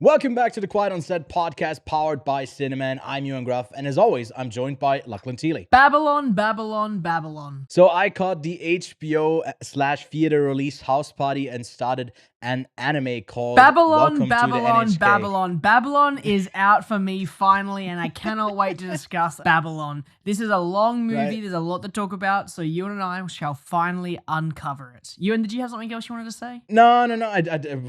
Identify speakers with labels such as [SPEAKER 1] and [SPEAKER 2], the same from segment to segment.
[SPEAKER 1] Welcome back to the Quiet on Set podcast powered by Cineman. I'm Ewan and as always, I'm joined by Lachlan Teely.
[SPEAKER 2] Babylon, Babylon, Babylon.
[SPEAKER 1] So I caught the HBO/theater release house party and started an anime called Welcome to the NHK.
[SPEAKER 2] Babylon is out for me finally, and I cannot wait to discuss Babylon. This is a long movie.
[SPEAKER 1] Right.
[SPEAKER 2] There's a lot to talk about, so Ewan and I shall finally uncover it. Ewan, did you have something else you wanted to say?
[SPEAKER 1] No.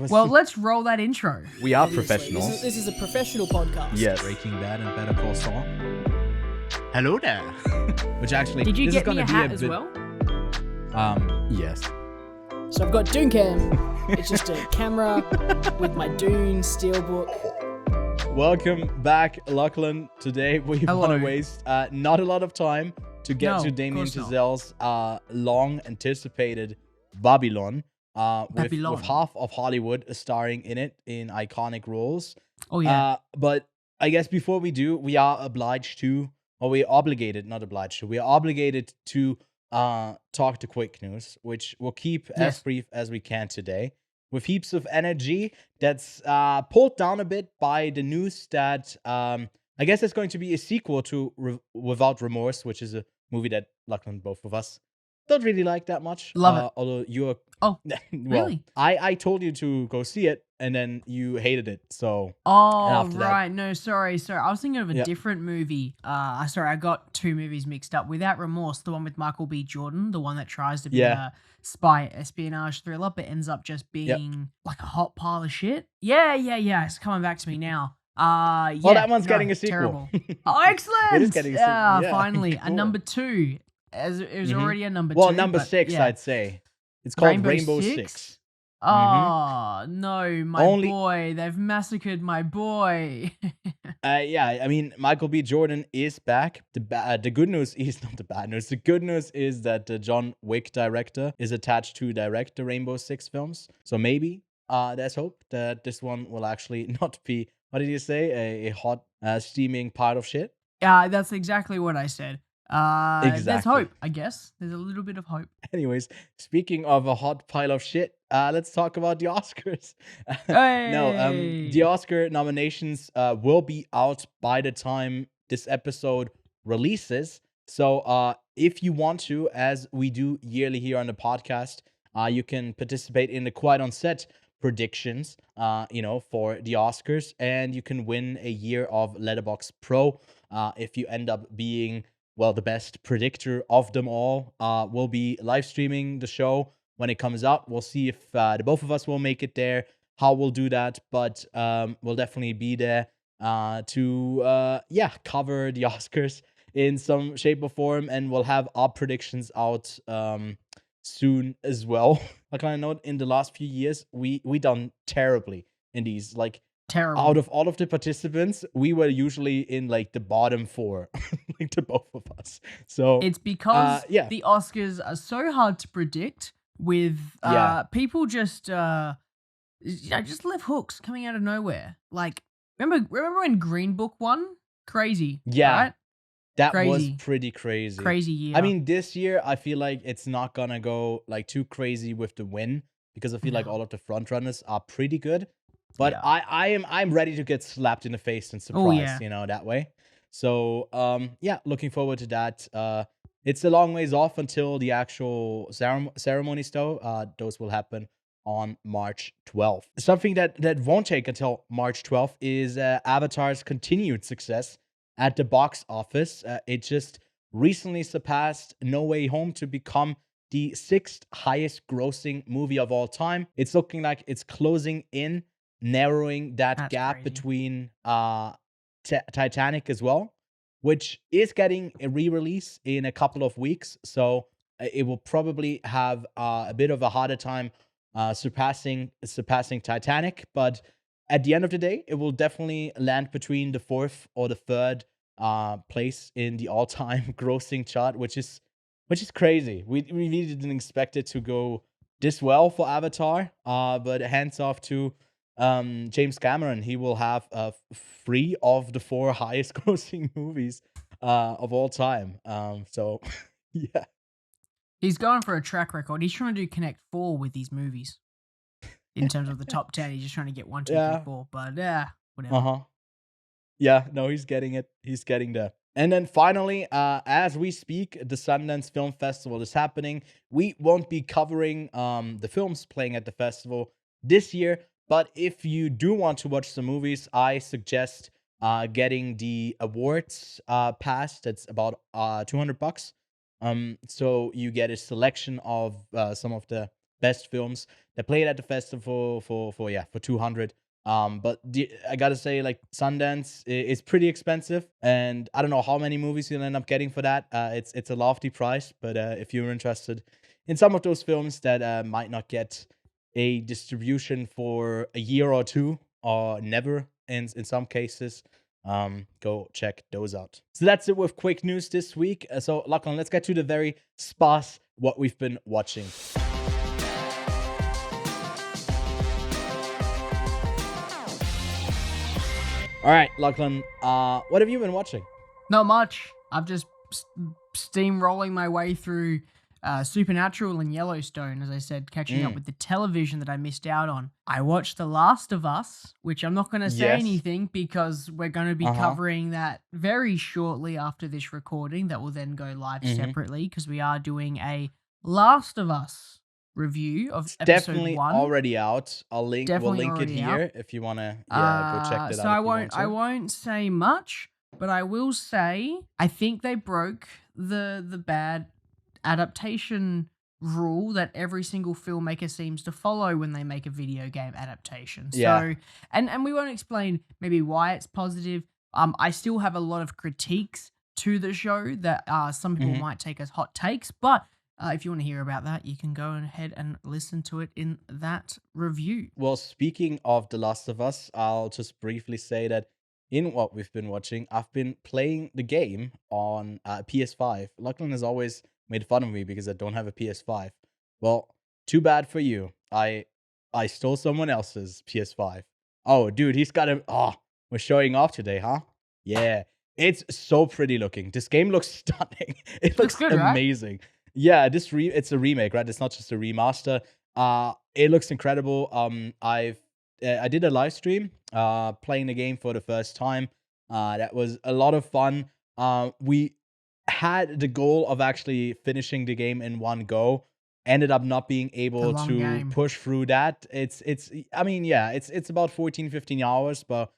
[SPEAKER 2] Well, let's roll that intro.
[SPEAKER 1] We are professionals.
[SPEAKER 3] This is a professional podcast.
[SPEAKER 1] Yes. Breaking Bad and Better Call Saul. Hello there. Which actually,
[SPEAKER 2] Did you
[SPEAKER 1] this
[SPEAKER 2] get
[SPEAKER 1] is
[SPEAKER 2] me a
[SPEAKER 1] gonna
[SPEAKER 2] hat
[SPEAKER 1] be a
[SPEAKER 2] as
[SPEAKER 1] bit,
[SPEAKER 2] well?
[SPEAKER 1] Yes.
[SPEAKER 3] So I've got Dooncam. It's just a camera with my Dune steelbook.
[SPEAKER 1] Welcome back, Lachlan. Today we want to waste not a lot of time to get to Damien Chazelle's long-anticipated Babylon, with half of Hollywood starring in it in iconic roles.
[SPEAKER 2] Oh yeah.
[SPEAKER 1] But I guess before we do, we are obligated to talk to quick news, which we'll keep as brief as we can today, with heaps of energy that's pulled down a bit by the news that I guess there's going to be a sequel to Without Remorse, which is a movie that Lachlan, both of us, don't really like that much.
[SPEAKER 2] Love it.
[SPEAKER 1] Although you're...
[SPEAKER 2] Oh,
[SPEAKER 1] well,
[SPEAKER 2] really?
[SPEAKER 1] I told you to go see it, and then you hated it, so...
[SPEAKER 2] Oh, right. No, sorry. I was thinking of a different movie. Sorry, I got two movies mixed up. Without Remorse, the one with Michael B. Jordan, the one that tries to be a spy espionage thriller, but ends up just being like a hot pile of shit. Yeah. It's coming back to me now.
[SPEAKER 1] Well, that one's getting a sequel.
[SPEAKER 2] Terrible. Oh, excellent!
[SPEAKER 1] It is getting a sequel. Yeah,
[SPEAKER 2] finally.
[SPEAKER 1] cool.
[SPEAKER 2] A number 2. As it was already a number 2.
[SPEAKER 1] Well, number 6, I'd say. It's called Rainbow 6.
[SPEAKER 2] Oh, no, my boy. They've massacred my boy.
[SPEAKER 1] I mean, Michael B. Jordan is back. The good news is not the bad news. The good news is that the John Wick director is attached to direct the Rainbow 6 films. So maybe there's hope that this one will actually not be, what did you say, a hot, steaming pile of shit?
[SPEAKER 2] Yeah, that's exactly what I said.
[SPEAKER 1] Exactly.
[SPEAKER 2] There's hope, I guess. There's a little bit of hope.
[SPEAKER 1] Anyways, speaking of a hot pile of shit, let's talk about the Oscars.
[SPEAKER 2] Hey!
[SPEAKER 1] The Oscar nominations will be out by the time this episode releases. So if you want to, as we do yearly here on the podcast, you can participate in the Quiet on Set predictions, for the Oscars, and you can win a year of Letterboxd Pro if you end up being... well, the best predictor of them all. We'll be live streaming the show when it comes out. We'll see if the both of us will make it there, how we'll do that, but we'll definitely be there to cover the Oscars in some shape or form, and we'll have our predictions out soon as well. I kind of know in the last few years, we done terribly in these, like,
[SPEAKER 2] terrible.
[SPEAKER 1] Out of all of the participants, we were usually in like the bottom 4, like the both of us. So
[SPEAKER 2] it's because the Oscars are so hard to predict. With people just just left hooks coming out of nowhere. Like remember when Green Book won? Crazy.
[SPEAKER 1] Yeah,
[SPEAKER 2] right?
[SPEAKER 1] That was pretty crazy.
[SPEAKER 2] Crazy year.
[SPEAKER 1] I mean, this year I feel like it's not gonna go like too crazy with the win, because I feel like all of the front runners are pretty good. But I'm ready to get slapped in the face and surprised, that way. So looking forward to that. It's a long ways off until the actual ceremonies, though. Those will happen on March 12th. Something that won't take until March 12th is Avatar's continued success at the box office. It just recently surpassed No Way Home to become the 6th highest grossing movie of all time. It's looking like it's closing in, narrowing that gap between Titanic as well, which is getting a re-release in a couple of weeks. So it will probably have a bit of a harder time surpassing Titanic. But at the end of the day, it will definitely land between the 4th or the 3rd place in the all-time grossing chart, which is crazy. We really didn't expect it to go this well for Avatar. But hands off to James Cameron. He will have 3 of the 4 highest grossing movies of all time. So yeah,
[SPEAKER 2] he's going for a track record. He's trying to do Connect 4 with these movies. in terms of the top 10. He's just trying to get 1, 2, 3,
[SPEAKER 1] Yeah.
[SPEAKER 2] 4. But yeah, whatever.
[SPEAKER 1] Uh-huh. Yeah, no, he's getting it. He's getting there. And then finally, as we speak, the Sundance Film Festival is happening. We won't be covering the films playing at the festival this year, but if you do want to watch some movies, I suggest getting the awards pass. That's about $200. So you get a selection of some of the best films that played at the festival for 200. But I gotta say, like, Sundance is pretty expensive, and I don't know how many movies you'll end up getting for that. It's a lofty price, but if you're interested in some of those films that might not get a distribution for a year or two, or never in some cases, go check those out. So that's it with quick news this week. So Lachlan, let's get to the very sparse what we've been watching. All right, Lachlan, what have you been watching?
[SPEAKER 2] Not much. I've just steamrolling my way through Supernatural and Yellowstone, as I said, catching up with the television that I missed out on. I watched The Last of Us, which I'm not going to say anything because we're going to be covering that very shortly after this recording. That will then go live separately because we are doing a Last of Us review of episode
[SPEAKER 1] definitely
[SPEAKER 2] 1.
[SPEAKER 1] Already out. We'll link it here if you want to go check that out.
[SPEAKER 2] So I won't say much, but I will say I think they broke the bad adaptation rule that every single filmmaker seems to follow when they make a video game adaptation. So and we won't explain maybe why it's positive. I still have a lot of critiques to the show that some people might take as hot takes, but if you want to hear about that, you can go ahead and listen to it in that review.
[SPEAKER 1] Well, speaking of The Last of Us, I'll just briefly say that in what we've been watching, I've been playing the game on PS5. Lachlan has always made fun of me because I don't have a PS5. Well, too bad for you. I stole someone else's PS5. Oh, dude, he's got a... Oh, we're showing off today, huh? Yeah. It's so pretty looking. This game looks stunning. It looks
[SPEAKER 2] good,
[SPEAKER 1] amazing. Right? Yeah, it's a remake, right? It's not just a remaster. It looks incredible. I did a live stream playing the game for the first time. That was a lot of fun. We had the goal of actually finishing the game in one go. Ended up not being able to push through that. It's about 14, 15 hours, but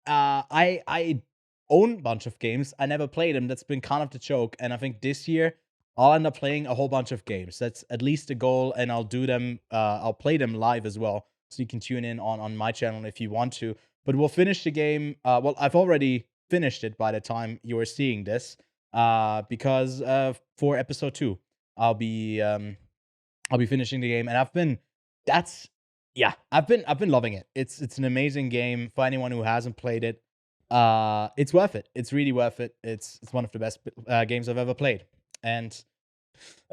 [SPEAKER 1] I own a bunch of games. I never played them. That's been kind of the joke. And I think this year I'll end up playing a whole bunch of games. That's at least the goal, and I'll do them. I'll play them live as well, so you can tune in on my channel if you want to. But we'll finish the game. Well, I've already finished it by the time you are seeing this, because for episode 2, I'll be finishing the game, and I've been loving it. It's an amazing game for anyone who hasn't played it. It's worth it. It's really worth it. It's one of the best games I've ever played. And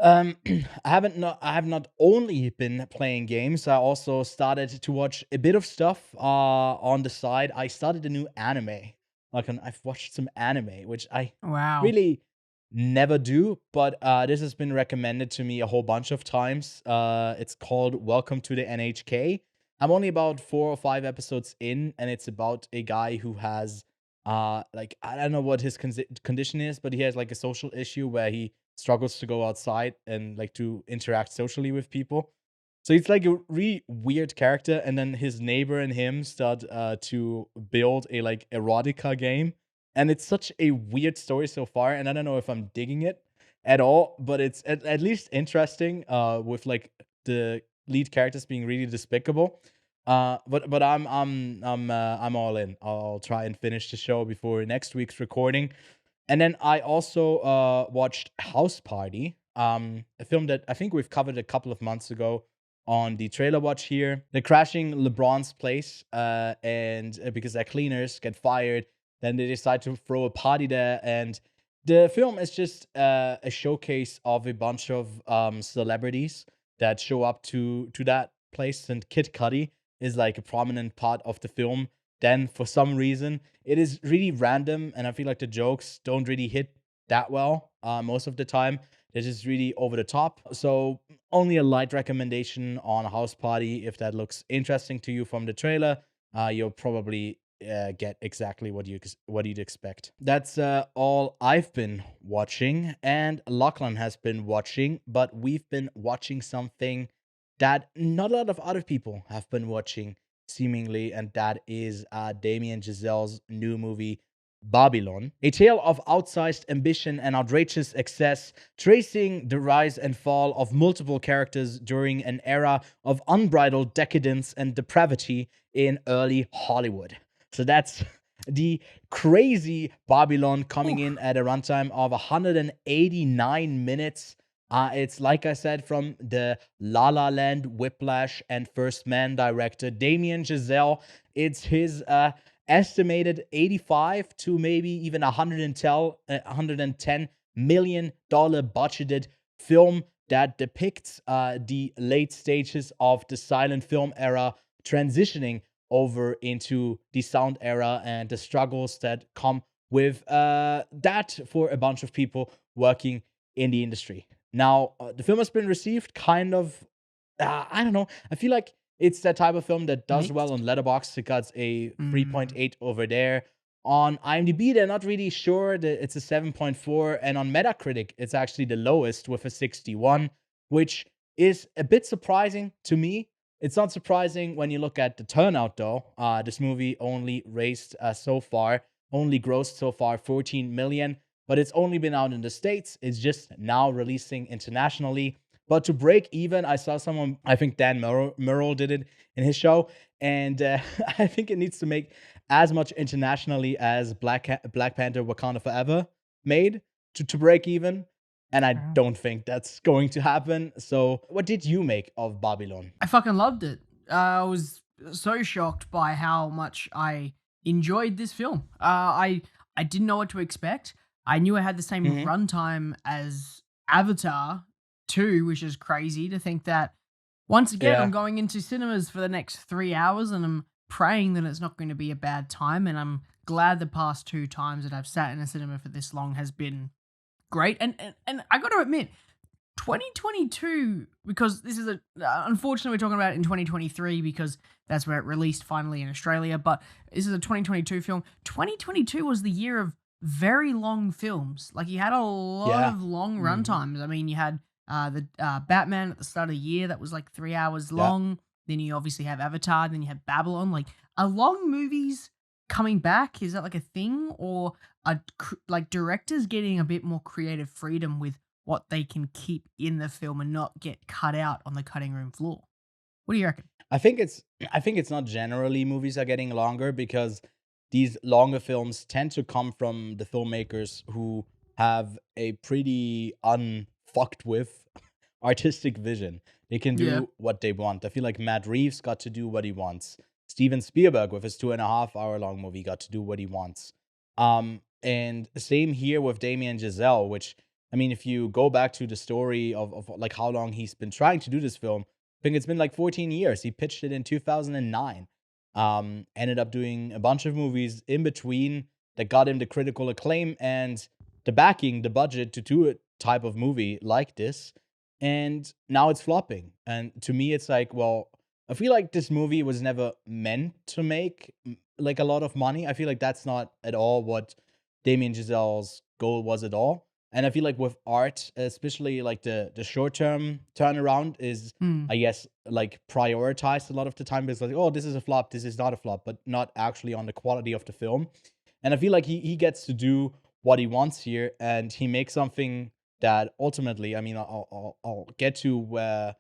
[SPEAKER 1] I have not only been playing games, I also started to watch a bit of stuff on the side. I started a new anime. I've watched some anime, which I really never do, but this has been recommended to me a whole bunch of times. It's called Welcome to the NHK. I'm only about 4 or 5 episodes in, and it's about a guy who has I don't know what his condition is, but he has like a social issue where he struggles to go outside and like to interact socially with people. So it's like a really weird character, and then his neighbor and him start to build a like erotica game, and it's such a weird story so far, and I don't know if I'm digging it at all, but it's at least interesting with like the lead characters being really despicable. But I'm all in. I'll try and finish the show before next week's recording. And then I also watched House Party, a film that I think we've covered a couple of months ago on the trailer watch here. They're crashing LeBron's place, and because their cleaners get fired, then they decide to throw a party there. And the film is just a showcase of a bunch of celebrities that show up to that place, and Kid Cudi is like a prominent part of the film. Then for some reason it is really random, and I feel like the jokes don't really hit that well most of the time. That is really over the top. So only a light recommendation on House Party. If that looks interesting to you from the trailer, you'll probably get exactly what you'd expect. That's all I've been watching, and Lachlan has been watching, but we've been watching something that not a lot of other people have been watching, seemingly, and that is Damien Chazelle's new movie, Babylon, a tale of outsized ambition and outrageous excess, tracing the rise and fall of multiple characters during an era of unbridled decadence and depravity in early Hollywood. So that's the crazy Babylon, coming in at a runtime of 189 minutes. It's, like I said, from the La La Land, Whiplash, and First Man director Damien Chazelle. It's his estimated 85 to maybe even $110 million budgeted film that depicts the late stages of the silent film era, transitioning over into the sound era and the struggles that come with that for a bunch of people working in the industry. Now, the film has been received kind of, I don't know. I feel like it's that type of film that does well on Letterboxd. It got a 3.8 over there. On IMDb, they're not really sure. It's a 7.4. And on Metacritic, it's actually the lowest with a 61, which is a bit surprising to me. It's not surprising when you look at the turnout, though. This movie only grossed so far 14 million. But it's only been out in the States. It's just now releasing internationally. But to break even, I saw someone, I think Dan Murrell did it in his show, and I think it needs to make as much internationally as Black Panther Wakanda Forever made to break even. And I don't think that's going to happen. So what did you make of Babylon?
[SPEAKER 2] I fucking loved it. I was so shocked by how much I enjoyed this film. I didn't know what to expect. I knew it had the same runtime as Avatar 2, which is crazy to think that. Once again, I'm going into cinemas for the next 3 hours, and I'm praying that it's not going to be a bad time. And I'm glad the past 2 times that I've sat in a cinema for this long has been great. And I got to admit, 2022, because this is unfortunately we're talking about it in 2023 because that's where it released finally in Australia. But this is a 2022 film. 2022 was the year of very long films. Like, you had a lot of long runtimes. I mean, you had the Batman at the start of the year that was like 3 hours long. Then you obviously have Avatar. Then you have Babylon. Like, are long movies coming back? Is that like a thing, or are like directors getting a bit more creative freedom with what they can keep in the film and not get cut out on the cutting room floor? What do you reckon?
[SPEAKER 1] I think it's not generally movies are getting longer, because these longer films tend to come from the filmmakers who have a pretty unfucked with artistic vision. They can do what they want. I feel like Matt Reeves got to do what he wants. Steven Spielberg with his 2.5 hour long movie got to do what he wants. And same here with Damien Chazelle, which, I mean, if you go back to the story of like how long he's been trying to do this film, I think it's been like 14 years. He pitched it in 2009. Ended up doing a bunch of movies in between that got him the critical acclaim and the backing, the budget to do a type of movie like this. And now it's flopping. And to me, it's like, well, I feel like this movie was never meant to make like a lot of money. I feel like that's not at all what Damien Chazelle's goal was at all. And I feel like with art, especially like the short-term turnaround is, I guess, like prioritized a lot of the time. Because like, oh, this is a flop, this is not a flop, but not actually on the quality of the film. And I feel like he gets to do what he wants here, and he makes something that ultimately, I mean, I'll get to where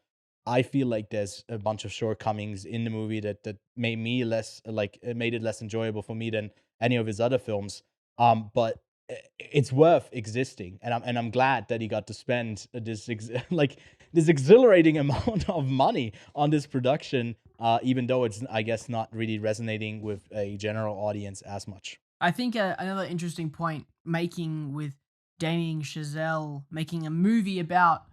[SPEAKER 1] I feel like there's a bunch of shortcomings in the movie that made me less, like, it made it less enjoyable for me than any of his other films. But it's worth existing, and I'm glad that he got to spend this exhilarating amount of money on this production, even though it's, I guess, not really resonating with a general audience as much.
[SPEAKER 2] I think another interesting point making with Damien Chazelle making a movie about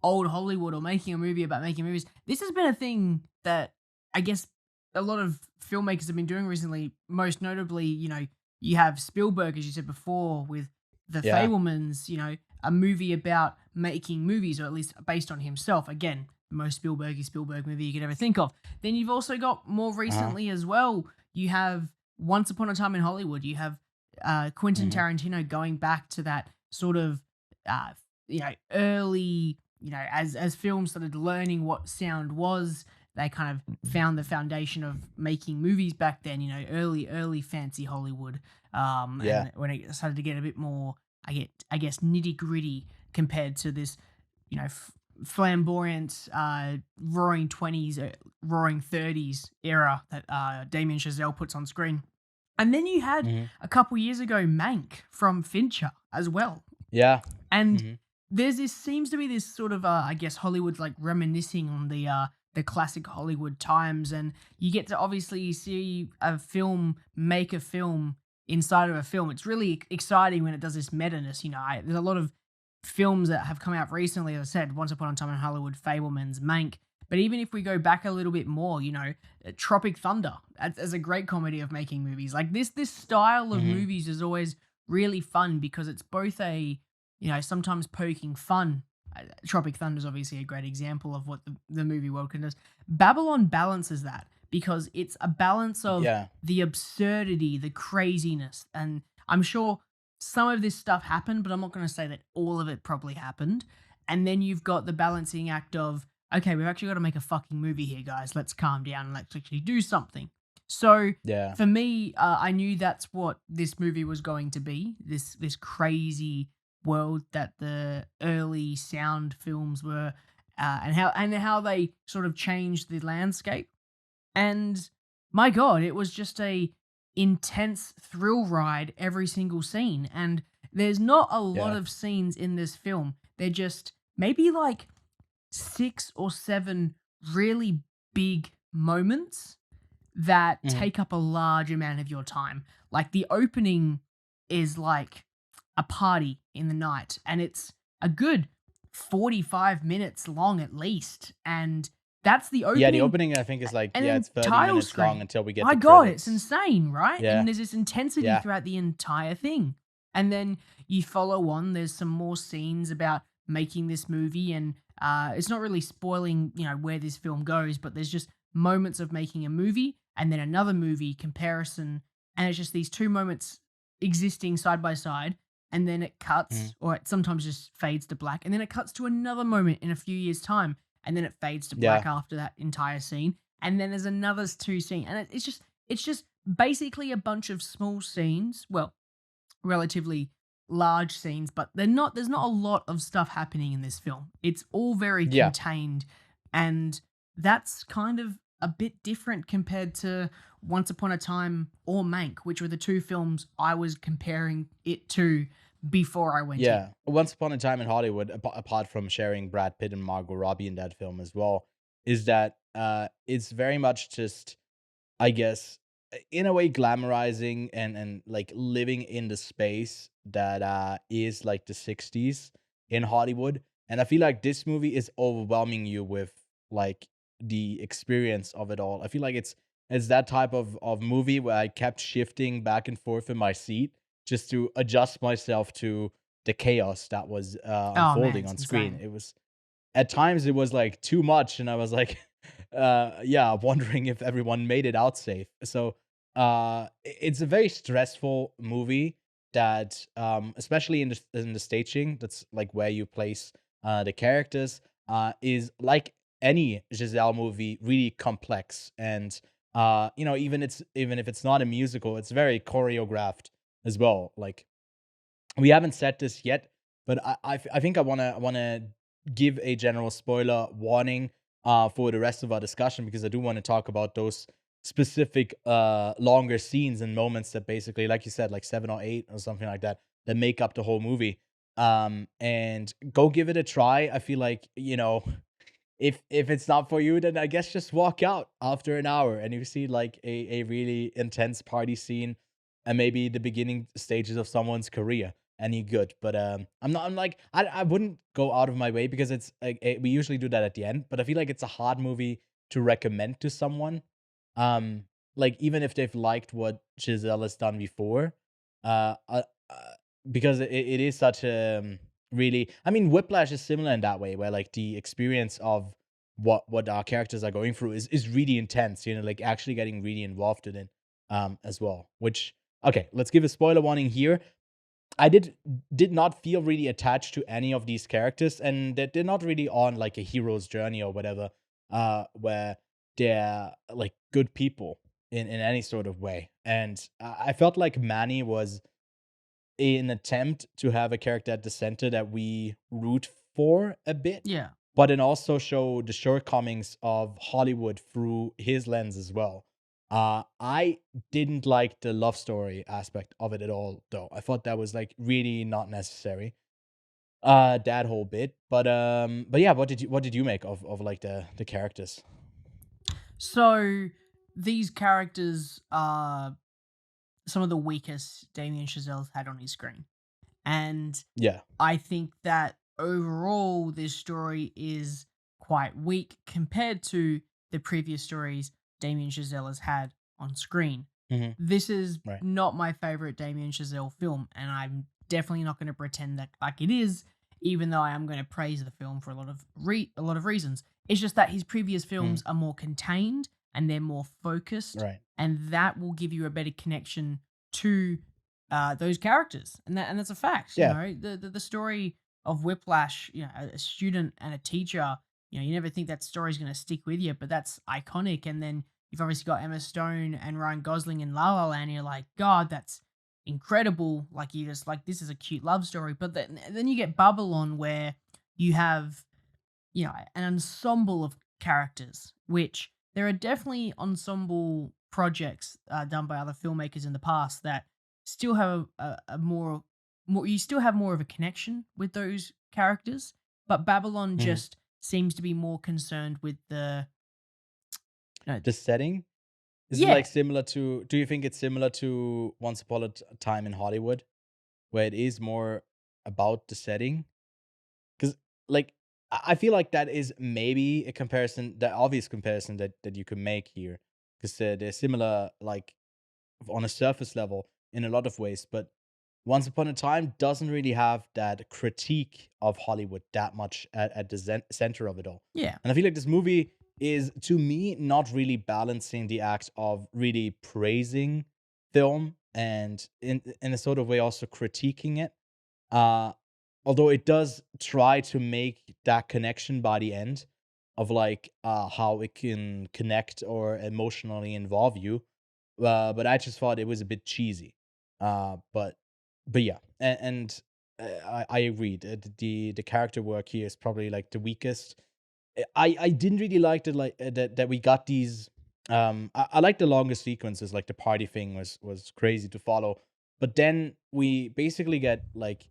[SPEAKER 2] old Hollywood, or making a movie about making movies. This has been a thing that I guess a lot of filmmakers have been doing recently. Most notably, you know, you have Spielberg, as you said before, with The Fabelmans, you know, a movie about making movies, or at least based on himself. Again, the most Spielberg movie you could ever think of. Then you've also got more recently as well. You have Once Upon a Time in Hollywood. You have Quentin Tarantino going back to that sort of early, as films started learning what sound was. They kind of found the foundation of making movies back then, early fancy Hollywood. And when it started to get a bit more, I guess, nitty gritty compared to this, flamboyant, roaring 20s, roaring 30s era that Damien Chazelle puts on screen. And then you had a couple years ago Mank from Fincher as well.
[SPEAKER 1] Yeah.
[SPEAKER 2] And there's seems to be this sort of, I guess, Hollywood like reminiscing on the classic Hollywood times, and you get to obviously see a film make a film inside of a film. It's really exciting when it does this meta-ness. There's a lot of films that have come out recently, as I said, Once Upon a Time in Hollywood, Fabelmans, Mank. But even if we go back a little bit more, Tropic Thunder as a great comedy of making movies. Like this style of movies is always really fun because it's both a, sometimes poking fun. Tropic Thunder is obviously a great example of what the movie world can do. Babylon balances that because it's a balance of the absurdity, the craziness. And I'm sure some of this stuff happened, but I'm not going to say that all of it probably happened. And then you've got the balancing act of, okay, we've actually got to make a fucking movie here, guys. Let's calm down and let's actually do something. So for me, I knew that's what this movie was going to be. This crazy world that the early sound films were, and how they sort of changed the landscape. And my God, it was just a intense thrill ride every single scene. And there's not a lot of scenes in this film. They're just maybe like 6 or 7 really big moments that take up a large amount of your time. Like the opening is like a party in the night, and it's a good 45 minutes long at least, and that's the opening.
[SPEAKER 1] Yeah, the opening I think is like it's 30 minutes
[SPEAKER 2] screen.
[SPEAKER 1] long until we get
[SPEAKER 2] My
[SPEAKER 1] the
[SPEAKER 2] God,
[SPEAKER 1] credits.
[SPEAKER 2] it's insane, right?
[SPEAKER 1] Yeah.
[SPEAKER 2] And there's this intensity throughout the entire thing. And then you follow on, there's some more scenes about making this movie, and it's not really spoiling, where this film goes, but there's just moments of making a movie and then another movie comparison, and it's just these two moments existing side by side. And then it cuts, or it sometimes just fades to black. And then it cuts to another moment in a few years' time. And then it fades to black after that entire scene. And then there's another 2 scenes. And it's just basically a bunch of small scenes. Well, relatively large scenes, but there's not a lot of stuff happening in this film. It's all very contained. And that's kind of a bit different compared to Once Upon a Time or Mank, which were the 2 films I was comparing it to before I went in.
[SPEAKER 1] Once Upon a Time in Hollywood, apart from sharing Brad Pitt and Margot Robbie in that film as well, is that it's very much just, I guess, in a way glamorizing and like living in the space that is like the 60s in Hollywood. And I feel like this movie is overwhelming you with like the experience of it all. I feel like it's that type of movie where I kept shifting back and forth in my seat just to adjust myself to the chaos that was unfolding on screen. It was, at times it was like too much, and I was like wondering if everyone made it out safe. So it's a very stressful movie that especially in the staging, that's like where you place the characters, is like any Chazelle movie, really complex. And even if it's not a musical, it's very choreographed as well. Like, we haven't said this yet, but I think I wanna give a general spoiler warning for the rest of our discussion, because I do want to talk about those specific longer scenes and moments that basically, like you said, like 7 or 8 or something like that make up the whole movie. And go give it a try. I feel like, if it's not for you, then I guess just walk out after an hour and you see like a really intense party scene and maybe the beginning stages of someone's career, and you're good. But I wouldn't go out of my way, because it's like we usually do that at the end, but I feel like it's a hard movie to recommend to someone. Like, even if they've liked what Chazelle has done before, because it is such a really. I mean, Whiplash is similar in that way, where like the experience of what our characters are going through is really intense. You know, like actually getting really involved in it as well. Which okay, let's give a spoiler warning here. I did not feel really attached to any of these characters, and they're not really on like a hero's journey or whatever, where they're like good people in any sort of way. And I felt like Manny was an attempt to have a character at the center that we root for a bit,
[SPEAKER 2] Yeah.
[SPEAKER 1] but then also show the shortcomings of Hollywood through his lens as well. I didn't like the love story aspect of it at all, though. I thought that was like really not necessary. That whole bit, but yeah, what did you make of like the characters?
[SPEAKER 2] So these characters are some of the weakest Damien Chazelle's had on his screen. And
[SPEAKER 1] Yeah.
[SPEAKER 2] I think that overall this story is quite weak compared to the previous stories Damien Chazelle has had on screen.
[SPEAKER 1] Hmm.
[SPEAKER 2] This is
[SPEAKER 1] Right.
[SPEAKER 2] not my favorite Damien Chazelle film, and I'm definitely not going to pretend that like it is, even though I am going to praise the film for a lot of reasons. It's just that his previous films are more contained and they're more focused,
[SPEAKER 1] Right.
[SPEAKER 2] and that will give you a better connection to those characters, and that's a fact.
[SPEAKER 1] Yeah.
[SPEAKER 2] You know, the story of Whiplash, you know, a student and a teacher. You know, you never think that story's going to stick with you, but that's iconic. And then you've obviously got Emma Stone and Ryan Gosling in La La Land. And you're like, God, that's incredible. Like you just like this is a cute love story. But then you get Babylon, where you have, you know, an ensemble of characters, which there are definitely ensemble projects done by other filmmakers in the past that still have a more you still have more of a connection with those characters, but Babylon
[SPEAKER 1] Hmm.
[SPEAKER 2] just seems to be more concerned with the
[SPEAKER 1] The setting is it
[SPEAKER 2] yeah.
[SPEAKER 1] like similar to? Do you think it's similar to Once Upon a Time in Hollywood, where it is more about the setting? Because like I feel like that is maybe a comparison, the obvious comparison that you could make here, because they're similar, like on a surface level in a lot of ways. But Once Upon a Time doesn't really have that critique of Hollywood that much at the center of it all.
[SPEAKER 2] Yeah.
[SPEAKER 1] And I feel like this movie is, to me, not really balancing the act of really praising film and in a sort of way also critiquing it. Uh, Although it does try to make that connection by the end of like how it can connect or emotionally involve you. But I just thought it was a bit cheesy. But yeah, and I agreed. The character work here is probably like the weakest. I didn't really like that we got these. I like the longer sequences, like the party thing was crazy to follow, but then we basically get like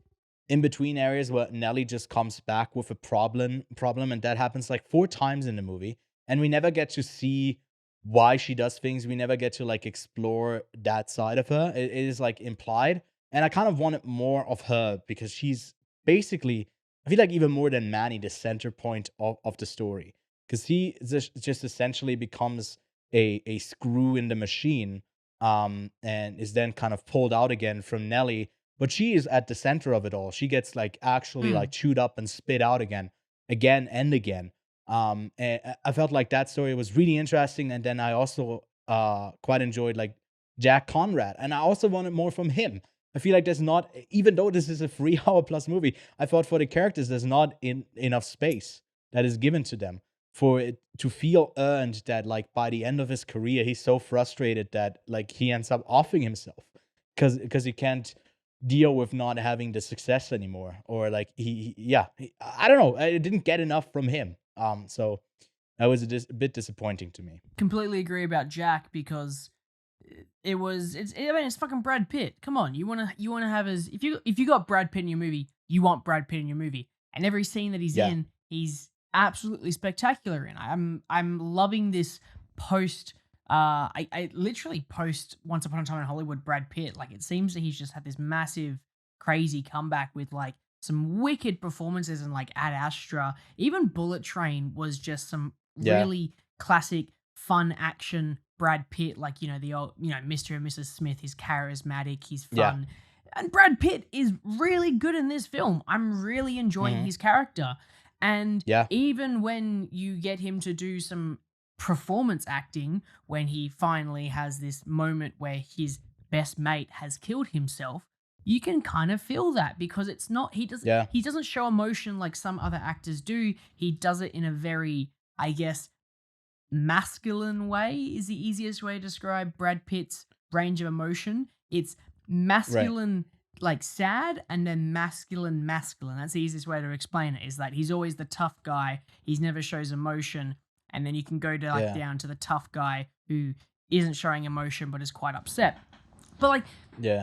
[SPEAKER 1] in between areas where Nelly just comes back with a problem, and that happens like 4 times in the movie, and we never get to see why she does things. We never get to like explore that side of her. It is like implied, and I kind of wanted more of her because she's basically, I feel like even more than Manny, the center point of the story. Because he just essentially becomes a screw in the machine, and is then kind of pulled out again from Nelly. But she is at the center of it all. She gets like actually like chewed up and spit out again and again. And I felt like that story was really interesting. And then I also quite enjoyed like Jack Conrad, and I also wanted more from him. I feel like there's not, even though this is a 3 hour plus movie, I thought for the characters, there's not enough space that is given to them for it to feel earned, that like by the end of his career, he's so frustrated that like he ends up offing himself because he can't deal with not having the success anymore. Or like I don't know. I didn't get enough from him. So that was a bit disappointing to me.
[SPEAKER 2] Completely agree about Jack, because it's fucking Brad Pitt. Come on, you wanna have his, if you got Brad Pitt in your movie, you want Brad Pitt in your movie, and every scene that he's
[SPEAKER 1] Yeah.
[SPEAKER 2] in, he's absolutely spectacular in. I'm loving this post. I literally post Once Upon a Time in Hollywood Brad Pitt. Like, it seems that he's just had this massive, crazy comeback with like some wicked performances, and like Ad Astra, even Bullet Train was just some
[SPEAKER 1] Yeah.
[SPEAKER 2] really classic fun action Brad Pitt. Like, you know, the old, you know, Mr. and Mrs. Smith. He's charismatic. He's
[SPEAKER 1] Yeah.
[SPEAKER 2] fun. And Brad Pitt is really good in this film. I'm really enjoying his character. And even when you get him to do some performance acting, when he finally has this moment where his best mate has killed himself, you can kind of feel that, because it's not, he doesn't show emotion like some other actors do. He does it in a very, I guess, masculine way is the easiest way to describe Brad Pitt's range of emotion. It's masculine, like sad, and then masculine. That's the easiest way to explain it, is that he's always the tough guy. He never shows emotion. And then you can go to down to the tough guy who isn't showing emotion but is quite upset. But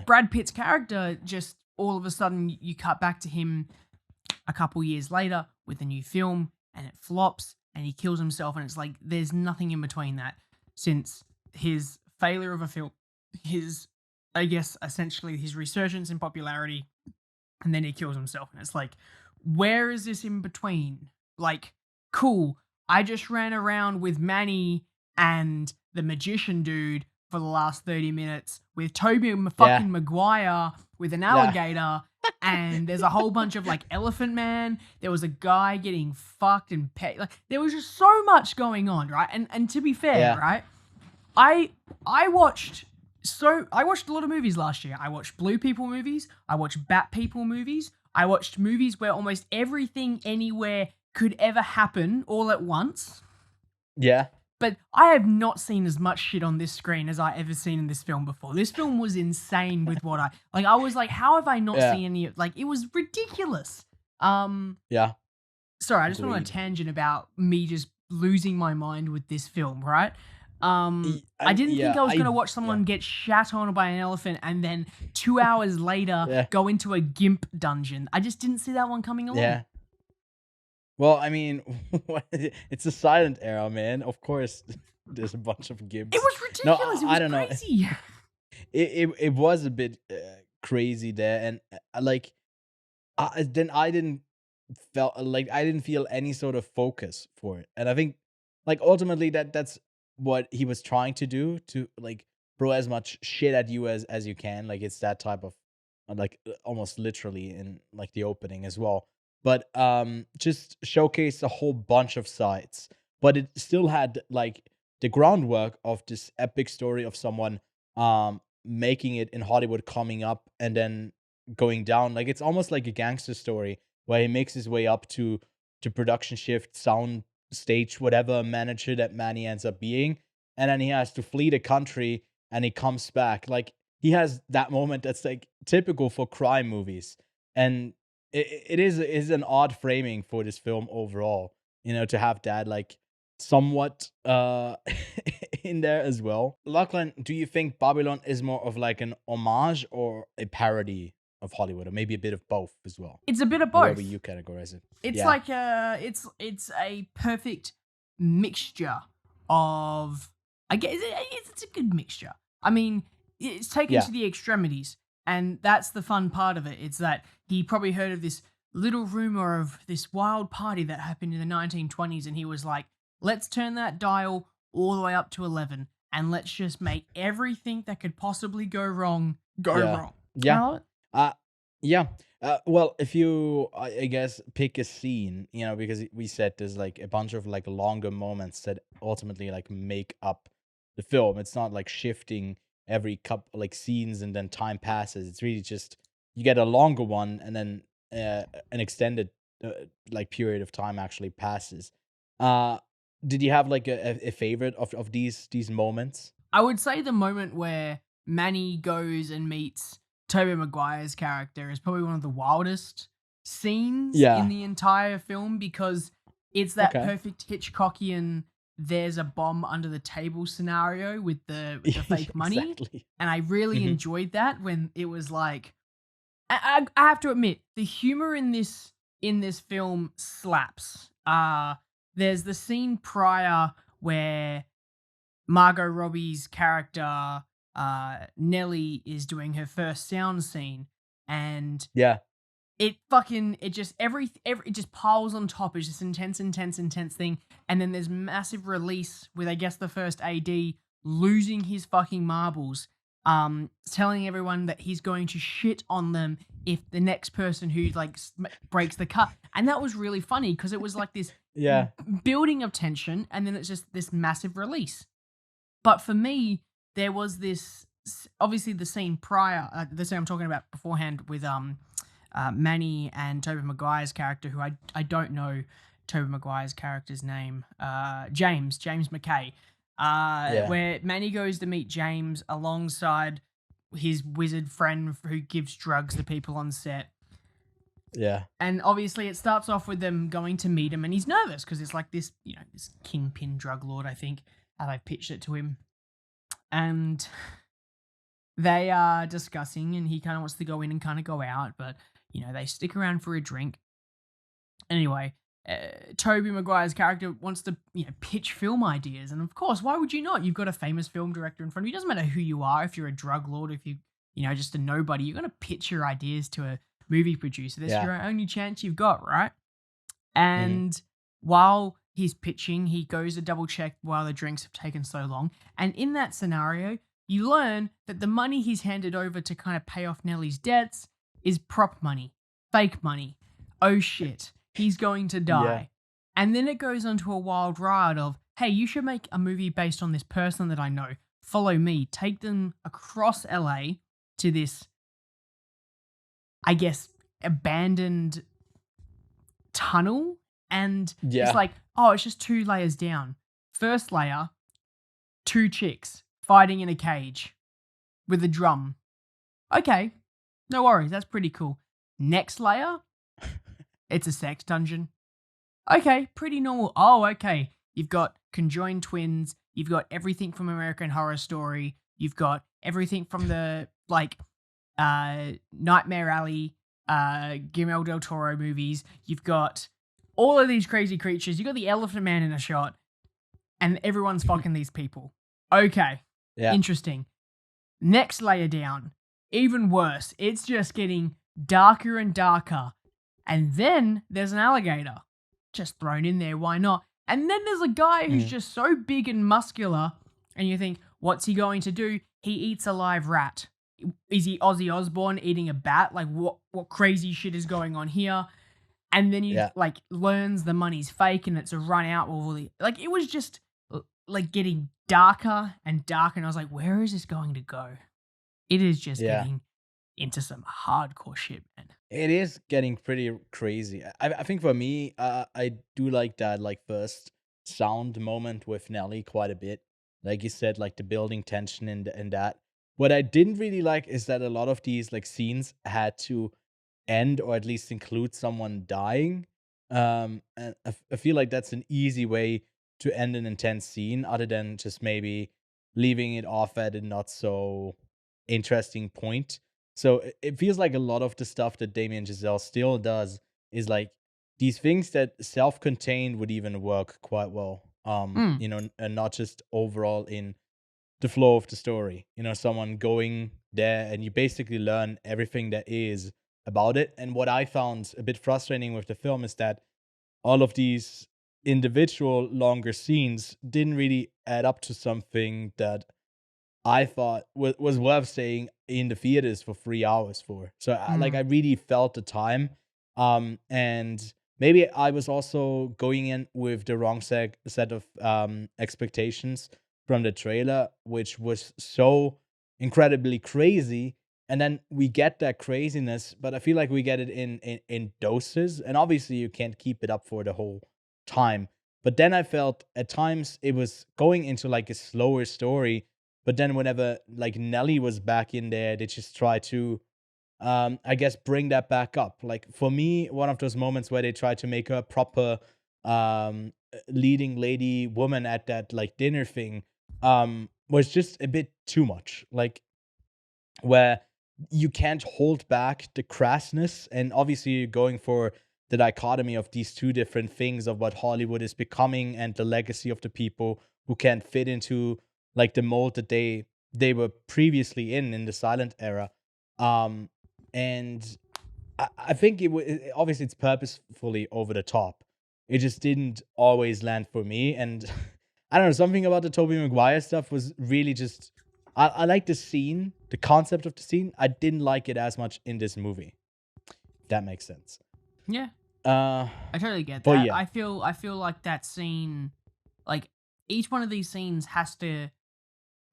[SPEAKER 2] Brad Pitt's character, just all of a sudden you cut back to him a couple years later with a new film, and it flops and he kills himself, and it's like there's nothing in between that, since his failure of a film, his, I guess, essentially his resurgence in popularity, and then he kills himself, and it's like, where is this in between? Like, cool, I just ran around with Manny and the magician dude for the last 30 minutes with Tobey fucking Maguire with an alligator, and there's a whole bunch of like Elephant Man. There was a guy getting fucked and like there was just so much going on, right? And to be fair, right, I watched a lot of movies last year. I watched Blue People movies. I watched Bat People movies. I watched movies where almost everything anywhere could ever happen all at once.
[SPEAKER 1] Yeah.
[SPEAKER 2] But I have not seen as much shit on this screen as I ever seen in this film before. This film was insane with what I was like, how have I not seen any of, like, it was ridiculous.
[SPEAKER 1] Yeah.
[SPEAKER 2] Sorry, I just went on a tangent about me just losing my mind with this film, right? I didn't think I was going to watch someone get shat on by an elephant and then 2 hours later go into a GIMP dungeon. I just didn't see that one coming along.
[SPEAKER 1] Yeah. Well, I mean, it's a silent era, man. Of course, there's a bunch of GIMPs.
[SPEAKER 2] It was ridiculous.
[SPEAKER 1] No,
[SPEAKER 2] it was crazy.
[SPEAKER 1] Know. It was a bit crazy there, and I didn't feel any sort of focus for it, and I think like ultimately that's what he was trying to do, to like throw as much shit at you as you can. Like it's that type of like almost literally in like the opening as well. But just showcased a whole bunch of sides. But it still had like the groundwork of this epic story of someone making it in Hollywood, coming up and then going down. Like it's almost like a gangster story where he makes his way up to production shift, sound stage, whatever manager that Manny ends up being, and then he has to flee the country and he comes back. Like he has that moment that's like typical for crime movies, and it is an odd framing for this film overall, you know, to have that like somewhat in there as well. Lachlan, do you think Babylon is more of like an homage or a parody of Hollywood, or maybe a bit of both as well?
[SPEAKER 2] It's a bit of both.
[SPEAKER 1] However you categorize it.
[SPEAKER 2] It's like it's a perfect mixture of, I guess it's a good mixture. I mean, it's taken to the extremities. And that's the fun part of it. It's that he probably heard of this little rumor of this wild party that happened in the 1920s. And he was like, let's turn that dial all the way up to 11. And let's just make everything that could possibly go wrong, wrong.
[SPEAKER 1] Yeah. Well, if you, I guess, pick a scene, you know, because we said there's like a bunch of like longer moments that ultimately like make up the film. It's not like shifting every couple like scenes and then time passes. It's really just you get a longer one and then an extended like period of time actually passes. Did you have like a favorite of these moments?
[SPEAKER 2] I would say the moment where Manny goes and meets Tobey Maguire's character is probably one of the wildest scenes in the entire film, because it's that perfect Hitchcockian there's a bomb under the table scenario with the fake money.
[SPEAKER 1] Exactly.
[SPEAKER 2] And I really enjoyed that when it was like, I have to admit, the humor in this film slaps. There's the scene prior where Margot Robbie's character, Nellie, is doing her first sound scene, and it just piles on top. It's just intense thing. And then there's massive release with, I guess, the first AD losing his fucking marbles. telling everyone that he's going to shit on them if the next person who like breaks the cut. And that was really funny because it was like this building of tension, and then it's just this massive release. But for me, there was this, obviously the scene prior, the scene I'm talking about beforehand with Manny and Tobey Maguire's character, who I don't know Tobey Maguire's character's name, James McKay, where Manny goes to meet James alongside his wizard friend who gives drugs to people on set.
[SPEAKER 1] Yeah.
[SPEAKER 2] And obviously it starts off with them going to meet him, and he's nervous because it's like this, you know, this kingpin drug lord, I think, how they pitched it to him. And they are discussing, and he kind of wants to go in and kind of go out, but, you know, they stick around for a drink. Anyway, Tobey Maguire's character wants to, you know, pitch film ideas. And of course, why would you not? You've got a famous film director in front of you. It doesn't matter who you are. If you're a drug lord, if you know, just a nobody, you're going to pitch your ideas to a movie producer. That's your only chance you've got, right? And while he's pitching, he goes to double check why the drinks have taken so long. And in that scenario, you learn that the money he's handed over to kind of pay off Nellie's debts is prop money, fake money. Oh shit, he's going to die. Yeah. And then it goes onto a wild ride of, hey, you should make a movie based on this person that I know. Follow me. Take them across LA to this, I guess, abandoned tunnel. And it's like, oh, it's just 2 layers down. First layer, 2 chicks fighting in a cage with a drum. Okay, no worries. That's pretty cool. Next layer, it's a sex dungeon. Okay, pretty normal. Oh, okay. You've got conjoined twins. You've got everything from American Horror Story. You've got everything from the, like, Nightmare Alley, Guillermo del Toro movies. You've got all of these crazy creatures. You got the Elephant Man in a shot, and everyone's fucking these people. Okay, interesting. Next layer down, even worse. It's just getting darker and darker. And then there's an alligator just thrown in there. Why not? And then there's a guy who's just so big and muscular, and you think, what's he going to do? He eats a live rat. Is he Ozzy Osbourne eating a bat? Like, what crazy shit is going on here? And then he like learns the money's fake, and it's a run out with all the, like, it was just like getting darker and darker, and I was like, where is this going to go? It is just getting into some hardcore shit, man.
[SPEAKER 1] It is getting pretty crazy. I think for me, I do like that, like, first sound moment with Nelly quite a bit. Like you said, like the building tension and that. What I didn't really like is that a lot of these like scenes had to end or at least include someone dying. And I feel like that's an easy way to end an intense scene, other than just maybe leaving it off at a not so interesting point. So it feels like a lot of the stuff that Damien Chazelle still does is like these things that self-contained would even work quite well. You know, and not just overall in the flow of the story. You know, someone going there and you basically learn everything there is about it. And what I found a bit frustrating with the film is that all of these individual longer scenes didn't really add up to something that I thought was worth staying in the theaters for 3 hours for. So I really felt the time. And maybe I was also going in with the wrong set of expectations from the trailer, which was so incredibly crazy. And then we get that craziness, but I feel like we get it in doses. And obviously you can't keep it up for the whole time. But then I felt at times it was going into like a slower story. But then whenever like Nelly was back in there, they just try to, I guess, bring that back up. Like for me, one of those moments where they try to make her a proper leading lady woman at that like dinner thing was just a bit too much. Like where you can't hold back the crassness, and obviously you're going for the dichotomy of these two different things of what Hollywood is becoming and the legacy of the people who can't fit into like the mold that they were previously in the silent era. And I think obviously it's purposefully over the top. It just didn't always land for me. And I don't know, something about the Tobey Maguire stuff was really just, I like the scene the concept of the scene, I didn't like it as much in this movie. If that makes sense.
[SPEAKER 2] Yeah,
[SPEAKER 1] I
[SPEAKER 2] totally get
[SPEAKER 1] but
[SPEAKER 2] that.
[SPEAKER 1] yeah.
[SPEAKER 2] I feel like that scene, like each one of these scenes has to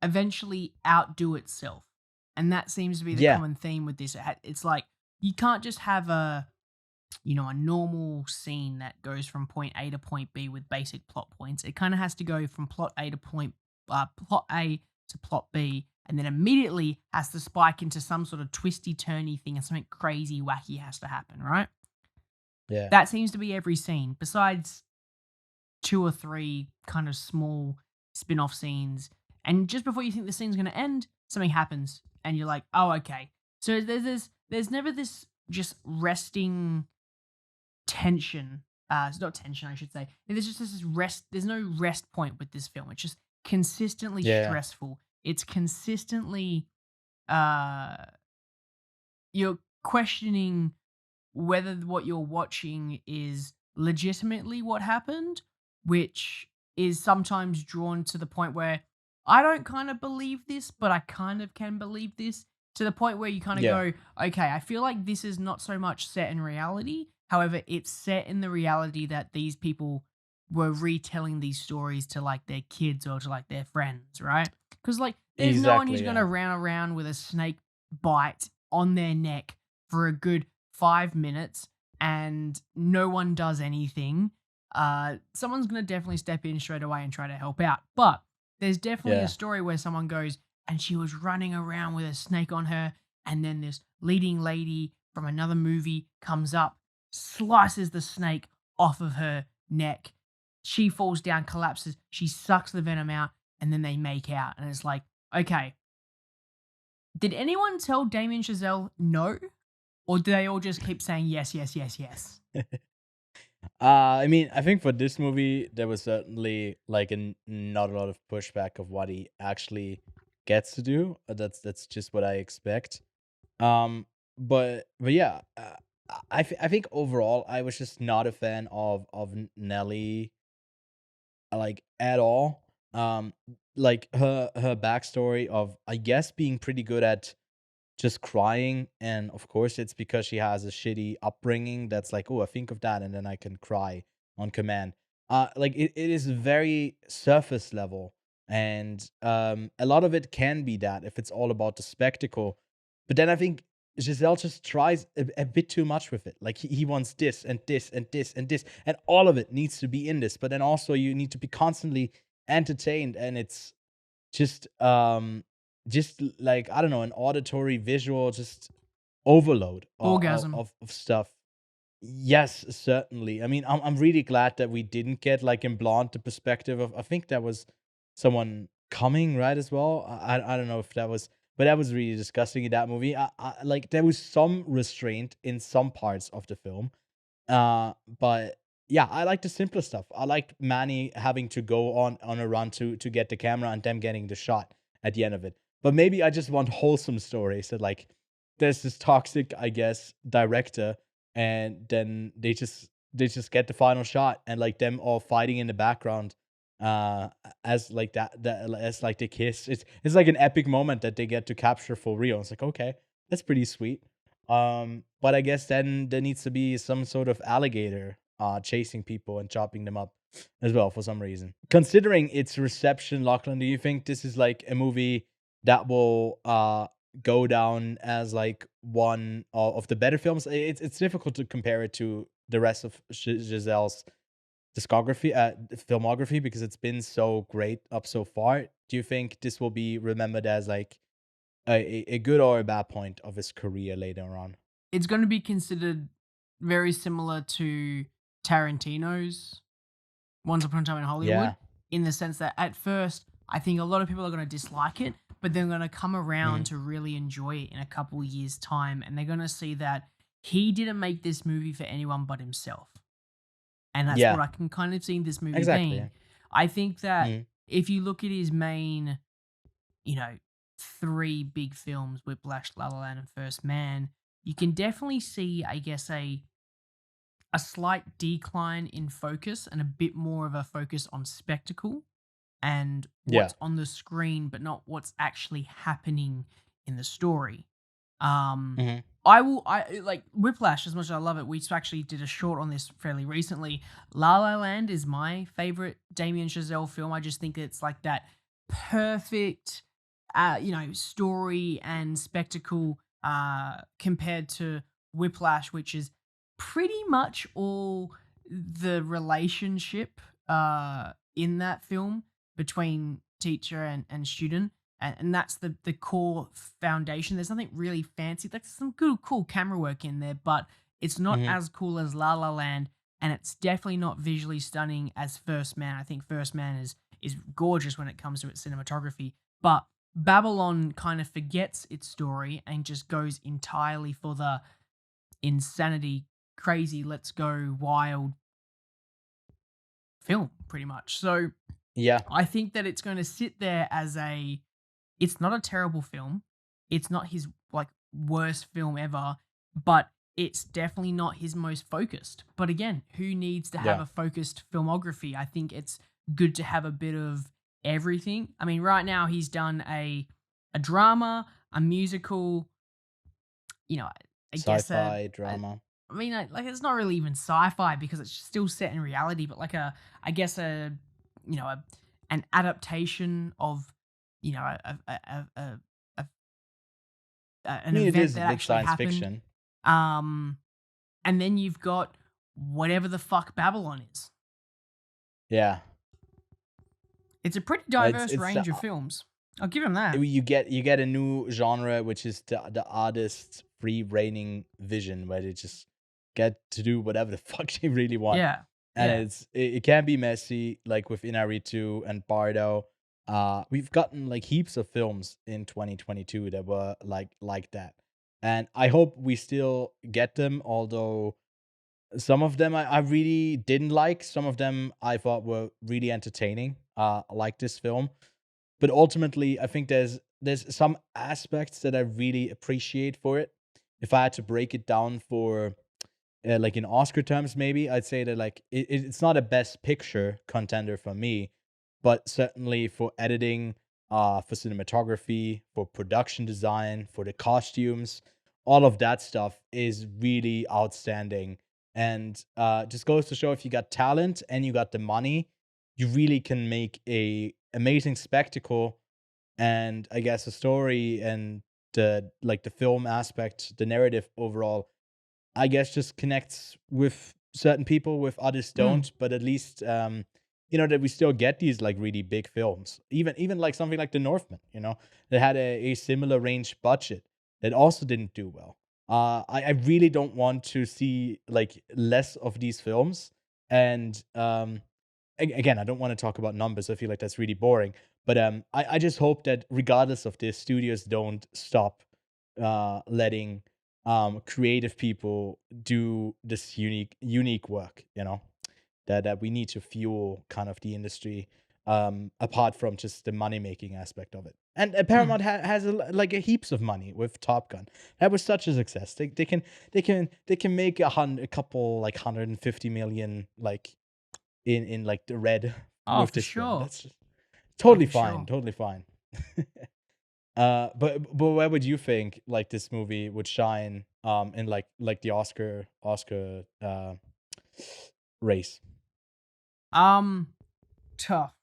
[SPEAKER 2] eventually outdo itself, and that seems to be the
[SPEAKER 1] Yeah.
[SPEAKER 2] common theme with this. It's like you can't just have a normal scene that goes from point A to point B with basic plot points. It kind of has to go from plot A to plot A to plot B, and then immediately has to spike into some sort of twisty turny thing, and something crazy wacky has to happen, right?
[SPEAKER 1] Yeah.
[SPEAKER 2] That seems to be every scene, besides 2 or 3 kind of small spin-off scenes. And just before you think the scene's going to end, something happens, and you're like, "Oh, okay." So there's never this just resting tension. It's not tension, I should say. There's just this rest. There's no rest point with this film. It's just consistently
[SPEAKER 1] Yeah.
[SPEAKER 2] stressful. It's consistently uh you're questioning whether what you're watching is legitimately what happened, which is sometimes drawn to the point where I don't kind of believe this, but I kind of can believe this, to the point where you kind of
[SPEAKER 1] Yeah.
[SPEAKER 2] go, okay, I feel like this is not so much set in reality. However, it's set in the reality that these people were retelling these stories to like their kids or to like their friends, right? Because like there's no one who's
[SPEAKER 1] Exactly.
[SPEAKER 2] going to run around with a snake bite on their neck for a good 5 minutes and no one does anything. Someone's going to definitely step in straight away and try to help out. But there's definitely
[SPEAKER 1] Yeah.
[SPEAKER 2] a story where someone goes, and she was running around with a snake on her, and then this leading lady from another movie comes up, slices the snake off of her neck. She falls down, collapses, she sucks the venom out, and then they make out. And it's like, okay, did anyone tell Damien Chazelle no? Or do they all just keep saying yes, yes, yes, yes?
[SPEAKER 1] I mean, I think for this movie, there was certainly like not a lot of pushback of what he actually gets to do. That's just what I expect. But yeah, I think overall, I was just not a fan of Nelly, like at all. Like her backstory of, I guess, being pretty good at just crying, and of course it's because she has a shitty upbringing that's like, oh, I think of that and then I can cry on command. Like it is very surface level, and a lot of it can be that if it's all about the spectacle. But then I think Giselle just tries a bit too much with it. Like he wants this and this and this and this, and all of it needs to be in this, but then also you need to be constantly entertained, and it's just like, I don't know, an auditory visual just overload
[SPEAKER 2] Orgasm.
[SPEAKER 1] of stuff. Yes, certainly. I mean, I'm really glad that we didn't get, like, in Blonde, the perspective of, I think that was someone coming, right, as well. I don't know if that was, but that was really disgusting in that movie. I like, there was some restraint in some parts of the film. But yeah, I like the simpler stuff. I liked Manny having to go on a run to get the camera and them getting the shot at the end of it. But maybe I just want wholesome stories that, like, there's this toxic, I guess, director, and then they just get the final shot, and like them all fighting in the background, as like that as like they kiss. It's like an epic moment that they get to capture for real. It's like, okay, that's pretty sweet. But I guess then there needs to be some sort of alligator chasing people and chopping them up as well for some reason. Considering its reception, Lachlan, do you think this is like a movie that will go down as like one of the better films? It's difficult to compare it to the rest of Giselle's discography, filmography, because it's been so great up so far. Do you think this will be remembered as like a good or a bad point of his career later on?
[SPEAKER 2] It's going to be considered very similar to Tarantino's Once Upon a Time in Hollywood,
[SPEAKER 1] Yeah.
[SPEAKER 2] in the sense that at first, I think a lot of people are going to dislike it, but they're going to come around
[SPEAKER 1] Mhm.
[SPEAKER 2] to really enjoy it in a couple of years' time, and they're going to see that he didn't make this movie for anyone but himself. And that's what
[SPEAKER 1] Yeah.
[SPEAKER 2] I can kind of see this movie
[SPEAKER 1] Exactly.
[SPEAKER 2] being.
[SPEAKER 1] Yeah.
[SPEAKER 2] I think that
[SPEAKER 1] Mhm.
[SPEAKER 2] if you look at his main, you know, 3 big films, Whiplash, La La Land, and First Man, you can definitely see, I guess, a slight decline in focus and a bit more of a focus on spectacle and
[SPEAKER 1] Yeah.
[SPEAKER 2] what's on the screen, but not what's actually happening in the story. Um,
[SPEAKER 1] Mhm.
[SPEAKER 2] I like Whiplash as much as I love it. We actually did a short on this fairly recently. La La Land is my favorite Damien Chazelle film. I just think it's like that perfect, story and spectacle compared to Whiplash, which is pretty much all the relationship in that film between teacher and student. And that's the core foundation. There's nothing really fancy. Like some good, cool camera work in there, but it's not
[SPEAKER 1] Mhm.
[SPEAKER 2] as cool as La La Land, and it's definitely not visually stunning as First Man. I think First Man is gorgeous when it comes to its cinematography, but Babylon kind of forgets its story and just goes entirely for the insanity, crazy, let's go wild film, pretty much. So
[SPEAKER 1] Yeah.
[SPEAKER 2] I think that it's going to sit there as it's not a terrible film. It's not his like worst film ever, but it's definitely not his most focused. But again, who needs to have
[SPEAKER 1] Yeah.
[SPEAKER 2] a focused filmography? I think it's good to have a bit of everything. I mean, right now he's done a drama, a musical, I guess
[SPEAKER 1] Sci-fi drama.
[SPEAKER 2] like it's not really even sci-fi because it's still set in reality, but like I guess an adaptation of a
[SPEAKER 1] I
[SPEAKER 2] an
[SPEAKER 1] mean, it
[SPEAKER 2] event
[SPEAKER 1] is a
[SPEAKER 2] that
[SPEAKER 1] bit
[SPEAKER 2] actually
[SPEAKER 1] science
[SPEAKER 2] happened.
[SPEAKER 1] fiction.
[SPEAKER 2] Um, and then you've got whatever the fuck Babylon is.
[SPEAKER 1] Yeah.
[SPEAKER 2] It's a pretty
[SPEAKER 1] It's
[SPEAKER 2] diverse
[SPEAKER 1] it's
[SPEAKER 2] range of films. I'll give him that.
[SPEAKER 1] you get a new genre, which is the artist's free reigning vision, where they just get to do whatever the fuck they really want.
[SPEAKER 2] Yeah,
[SPEAKER 1] And
[SPEAKER 2] yeah.
[SPEAKER 1] it can be messy, like with Inaritu and Bardo. We've gotten like heaps of films in 2022 that were like that, and I hope we still get them. Although some of them I really didn't like, some of them I thought were really entertaining. Like this film, but ultimately I think there's some aspects that I really appreciate for it. If I had to break it down for like in Oscar terms, maybe I'd say that like it's not a best picture contender for me, but certainly for editing, for cinematography, for production design, for the costumes, all of that stuff is really outstanding. And just goes to show, if you got talent and you got the money, you really can make a amazing spectacle. And I guess the story and the film aspect, the narrative overall, I guess, just connects with certain people, with others
[SPEAKER 2] Mm.
[SPEAKER 1] don't. But at least that we still get these like really big films. Even like something like The Northman, that had a similar range budget that also didn't do well. I really don't want to see like less of these films. And again, I don't want to talk about numbers. I feel like that's really boring. But I just hope that regardless of this, studios don't stop letting creative people do this unique work. That we need to fuel kind of the industry, apart from just the money making aspect of it. And
[SPEAKER 2] Mm.
[SPEAKER 1] Paramount has like a heaps of money with Top Gun. That was such a success. They can make a couple like 150 million like in like the red
[SPEAKER 2] Oh,
[SPEAKER 1] with
[SPEAKER 2] for
[SPEAKER 1] this film.
[SPEAKER 2] sure.
[SPEAKER 1] That's just
[SPEAKER 2] Oh,
[SPEAKER 1] totally
[SPEAKER 2] for
[SPEAKER 1] fine,
[SPEAKER 2] sure.
[SPEAKER 1] totally fine. But where would you think like this movie would shine in like the Oscar race?
[SPEAKER 2] Um, Tough.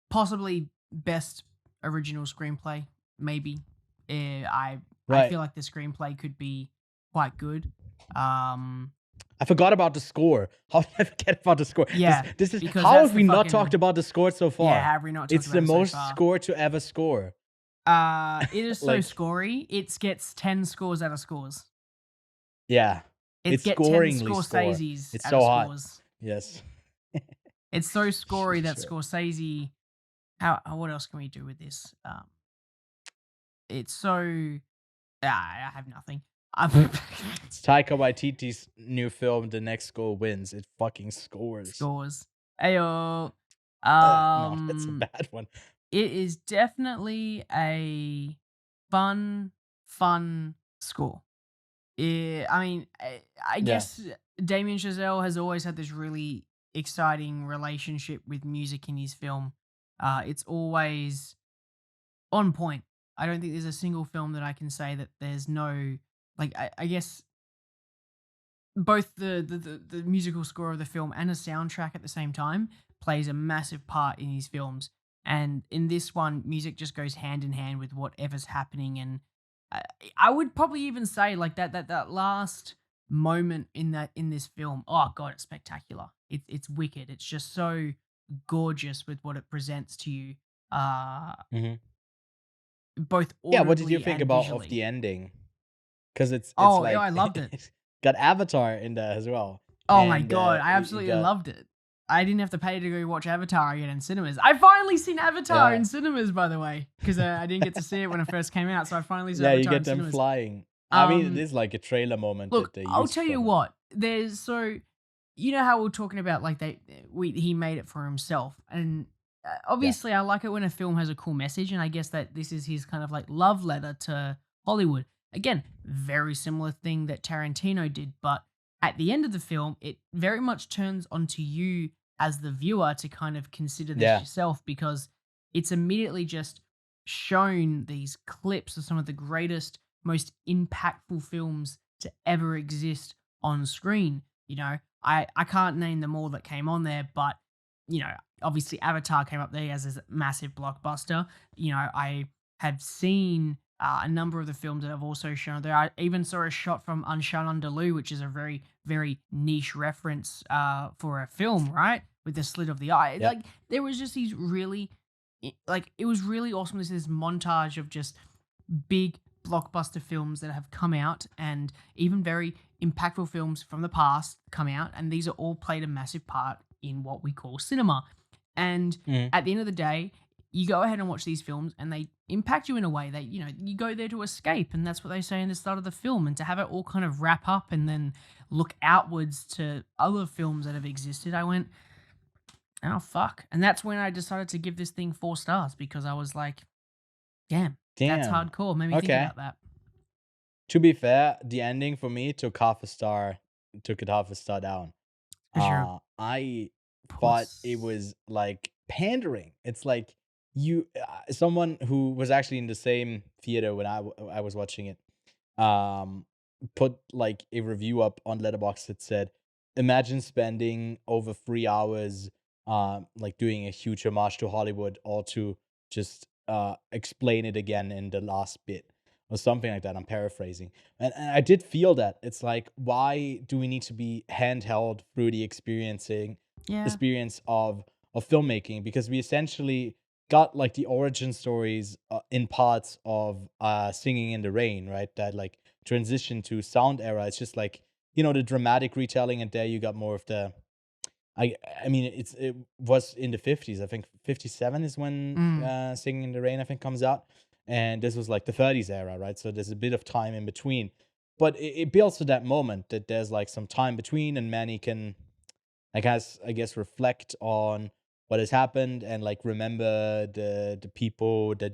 [SPEAKER 2] Possibly best original screenplay, maybe. I
[SPEAKER 1] Right.
[SPEAKER 2] feel like the screenplay could be quite good. Um,
[SPEAKER 1] I forgot about the score. How did I forget about the score? This
[SPEAKER 2] yeah,
[SPEAKER 1] this is
[SPEAKER 2] because
[SPEAKER 1] how
[SPEAKER 2] that's
[SPEAKER 1] have
[SPEAKER 2] the
[SPEAKER 1] we not talked
[SPEAKER 2] fucking
[SPEAKER 1] about the score so
[SPEAKER 2] yeah.
[SPEAKER 1] far?
[SPEAKER 2] Have we not talked
[SPEAKER 1] It's the
[SPEAKER 2] about it so
[SPEAKER 1] most
[SPEAKER 2] far?
[SPEAKER 1] score to ever score.
[SPEAKER 2] It is so
[SPEAKER 1] Like,
[SPEAKER 2] scory. It gets 10 scores out of scores.
[SPEAKER 1] yeah.
[SPEAKER 2] It
[SPEAKER 1] It's
[SPEAKER 2] get 10
[SPEAKER 1] scoringly score.
[SPEAKER 2] Scorseses
[SPEAKER 1] It's
[SPEAKER 2] out of
[SPEAKER 1] so hot.
[SPEAKER 2] scores.
[SPEAKER 1] Yes.
[SPEAKER 2] It's so scory that
[SPEAKER 1] Sure.
[SPEAKER 2] Scorsese. How what else can we do with this? It's so. I have nothing.
[SPEAKER 1] It's Taika Waititi's new film, The Next Goal Wins. It fucking scores.
[SPEAKER 2] Scores. Ayo.
[SPEAKER 1] No, that's a
[SPEAKER 2] Um,
[SPEAKER 1] bad one.
[SPEAKER 2] it is definitely a fun score. I mean, I
[SPEAKER 1] Yeah.
[SPEAKER 2] guess Damien Chazelle has always had this really exciting relationship with music in his film. It's always on point. I don't think there's a single film that I can say that there's no, like, I guess both the musical score of the film and a soundtrack at the same time plays a massive part in these films. And in this one, music just goes hand in hand with whatever's happening. And I, I would probably even say like that last moment in this film. Oh god, it's spectacular. It's wicked. It's just so gorgeous with what it presents to you. Uh,
[SPEAKER 1] hmm
[SPEAKER 2] both
[SPEAKER 1] Yeah, what did you
[SPEAKER 2] audibly
[SPEAKER 1] think
[SPEAKER 2] and
[SPEAKER 1] about of
[SPEAKER 2] visually.
[SPEAKER 1] the ending? Because it's
[SPEAKER 2] Oh yeah, I
[SPEAKER 1] like
[SPEAKER 2] loved it.
[SPEAKER 1] it's got Avatar in there as well,
[SPEAKER 2] Oh my
[SPEAKER 1] and
[SPEAKER 2] god, I
[SPEAKER 1] you
[SPEAKER 2] absolutely
[SPEAKER 1] got
[SPEAKER 2] loved it. I didn't have to pay to go watch Avatar again in cinemas. I finally seen Avatar
[SPEAKER 1] yeah
[SPEAKER 2] in cinemas, by the way, because I didn't get to see it when it first came out. So I finally saw
[SPEAKER 1] yeah you
[SPEAKER 2] Avatar in
[SPEAKER 1] get them
[SPEAKER 2] cinemas.
[SPEAKER 1] flying. I mean, it
[SPEAKER 2] Um,
[SPEAKER 1] is like a trailer moment that
[SPEAKER 2] Look,
[SPEAKER 1] they
[SPEAKER 2] I'll
[SPEAKER 1] used
[SPEAKER 2] tell you
[SPEAKER 1] from it.
[SPEAKER 2] what. There's you know how we are talking about like he made it for himself, and
[SPEAKER 1] Yeah,
[SPEAKER 2] obviously I like it when a film has a cool message, and I guess that this is his kind of like love letter to Hollywood. Again, very similar thing that Tarantino did, but at the end of the film, it very much turns onto you as the viewer to kind of consider this
[SPEAKER 1] yeah,
[SPEAKER 2] yourself, because it's immediately just shown these clips of some of the greatest, most impactful films to ever exist on screen. I can't name them all that came on there, but obviously Avatar came up there as a massive blockbuster. I have seen a number of the films that I've also shown there. I even saw a shot from Unshan Underloo, which is a very, very niche reference for a film, right? With the slit of the eye.
[SPEAKER 1] yeah,
[SPEAKER 2] Like, there was just these really, it was really awesome to see this montage of just big blockbuster films that have come out, and even very impactful films from the past come out, and these are all played a massive part in what we call cinema. And
[SPEAKER 1] mhm,
[SPEAKER 2] at the end of the day, you go ahead and watch these films and they impact you in a way that, you go there to escape, and that's what they say in the start of the film. And to have it all kind of wrap up and then look outwards to other films that have existed, I went, oh fuck. And that's when I decided to give this thing 4 stars, because I was like, damn, that's
[SPEAKER 1] damn.
[SPEAKER 2] hardcore. Made me think
[SPEAKER 1] Okay.
[SPEAKER 2] about that.
[SPEAKER 1] To be fair, the ending for me took it half a star down.
[SPEAKER 2] For sure.
[SPEAKER 1] I thought it
[SPEAKER 2] Puss.
[SPEAKER 1] was like pandering. It's like someone who was actually in the same theater when I was watching it, um, put like a review up on Letterboxd that said, "Imagine spending over 3 hours, like doing a huge homage to Hollywood, or to just explain it again in the last bit." Or something like that. I'm paraphrasing. And I did feel that. It's like, why do we need to be handheld through the
[SPEAKER 2] Yeah.
[SPEAKER 1] experience of filmmaking? Because we essentially got like the origin stories in parts of Singing in the Rain, right? That like transition to sound era. It's just like, the dramatic retelling, and there you got more of the I I mean, it was in the 50s. I think 57 is when
[SPEAKER 2] Mm.
[SPEAKER 1] Singing in the Rain, I think, comes out. And this was like the 30s era, right? So there's a bit of time in between. But it builds to that moment that there's like some time between, and Manny can, I guess, reflect on what has happened, and like remember the people that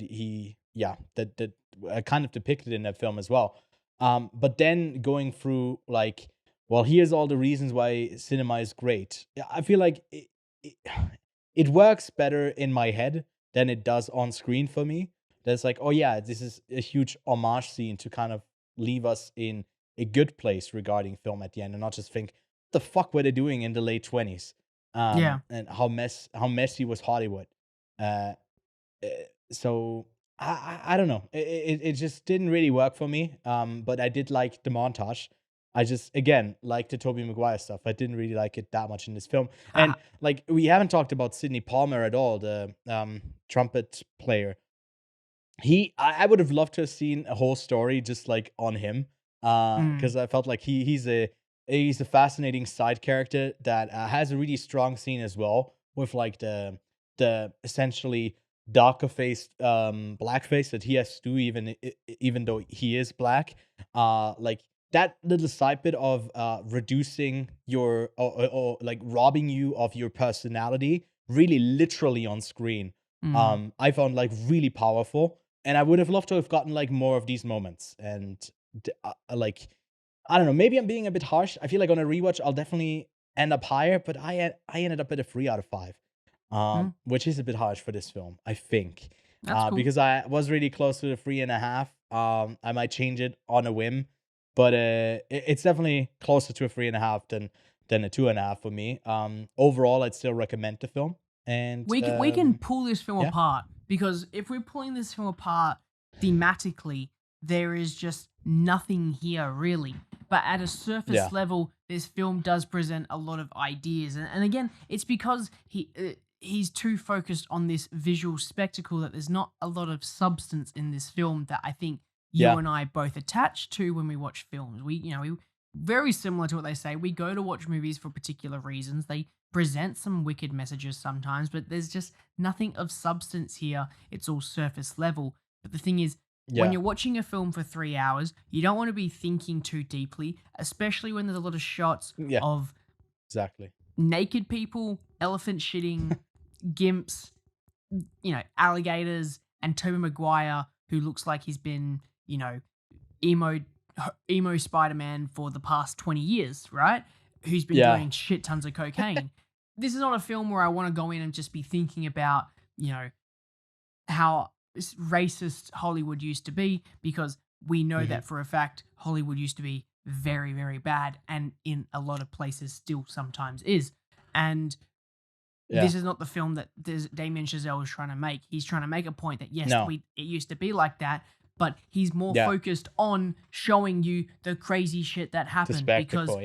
[SPEAKER 1] that are kind of depicted in that film as well. But then going through like, well, here's all the reasons why cinema is great. Yeah, I feel like it, it works better in my head than it does on screen for me. That's like, oh yeah, this is a huge homage scene to kind of leave us in a good place regarding film at the end, and not just think, what the fuck were they doing in the late 20s?
[SPEAKER 2] Yeah.
[SPEAKER 1] And how messy was Hollywood? Uh, uh, so I don't know. It just didn't really work for me. But I did like the montage. I just, again, like the Tobey Maguire stuff. I didn't really like it that much in this film. And like, we haven't talked about Sidney Palmer at all, the trumpet player. I would have loved to have seen a whole story just like on him,
[SPEAKER 2] Mm.
[SPEAKER 1] because I felt like he's a fascinating side character that has a really strong scene as well, with like the essentially darker faced blackface that he has to do, even though he is black. Like that little side bit of reducing your, or like robbing you of your personality, really literally on screen,
[SPEAKER 2] Mm.
[SPEAKER 1] I found like really powerful. And I would have loved to have gotten like more of these moments. And like, I don't know, maybe I'm being a bit harsh. I feel like on a rewatch, I'll definitely end up higher, but I ended up at a 3 out of 5,
[SPEAKER 2] Mm.
[SPEAKER 1] which is a bit harsh for this film, I think.
[SPEAKER 2] That's cool.
[SPEAKER 1] Because I was really close to the 3.5. I might change it on a whim, but it's definitely closer to a 3.5 than a 2.5 for me. Overall, I'd still recommend the film. And
[SPEAKER 2] We can pull this film
[SPEAKER 1] yeah.
[SPEAKER 2] apart, because if we're pulling this film apart thematically, there is just nothing here really. But at a surface level, this film does present a lot of ideas, and again, it's because he's too focused on this visual spectacle that there's not a lot of substance in this film that I think you and I both attach to when we watch films. We very similar to what they say. We go to watch movies for particular reasons. They present some wicked messages sometimes, but there's just nothing of substance here. It's all surface level. But the thing is, when you're watching a film for 3 hours, you don't want to be thinking too deeply, especially when there's a lot of shots of
[SPEAKER 1] exactly
[SPEAKER 2] naked people, elephant shitting, gimps, alligators, and Tobey Maguire, who looks like he's been, emo Spider-Man for the past 20 years, right? Who's been doing shit tons of cocaine. This is not a film where I want to go in and just be thinking about, how racist Hollywood used to be, because we know that for a fact Hollywood used to be very, very bad, and in a lot of places still sometimes is. And this is not the film that Damien Chazelle is trying to make. He's trying to make a point that it used to be like that, but he's more focused on showing you the crazy shit that happened, because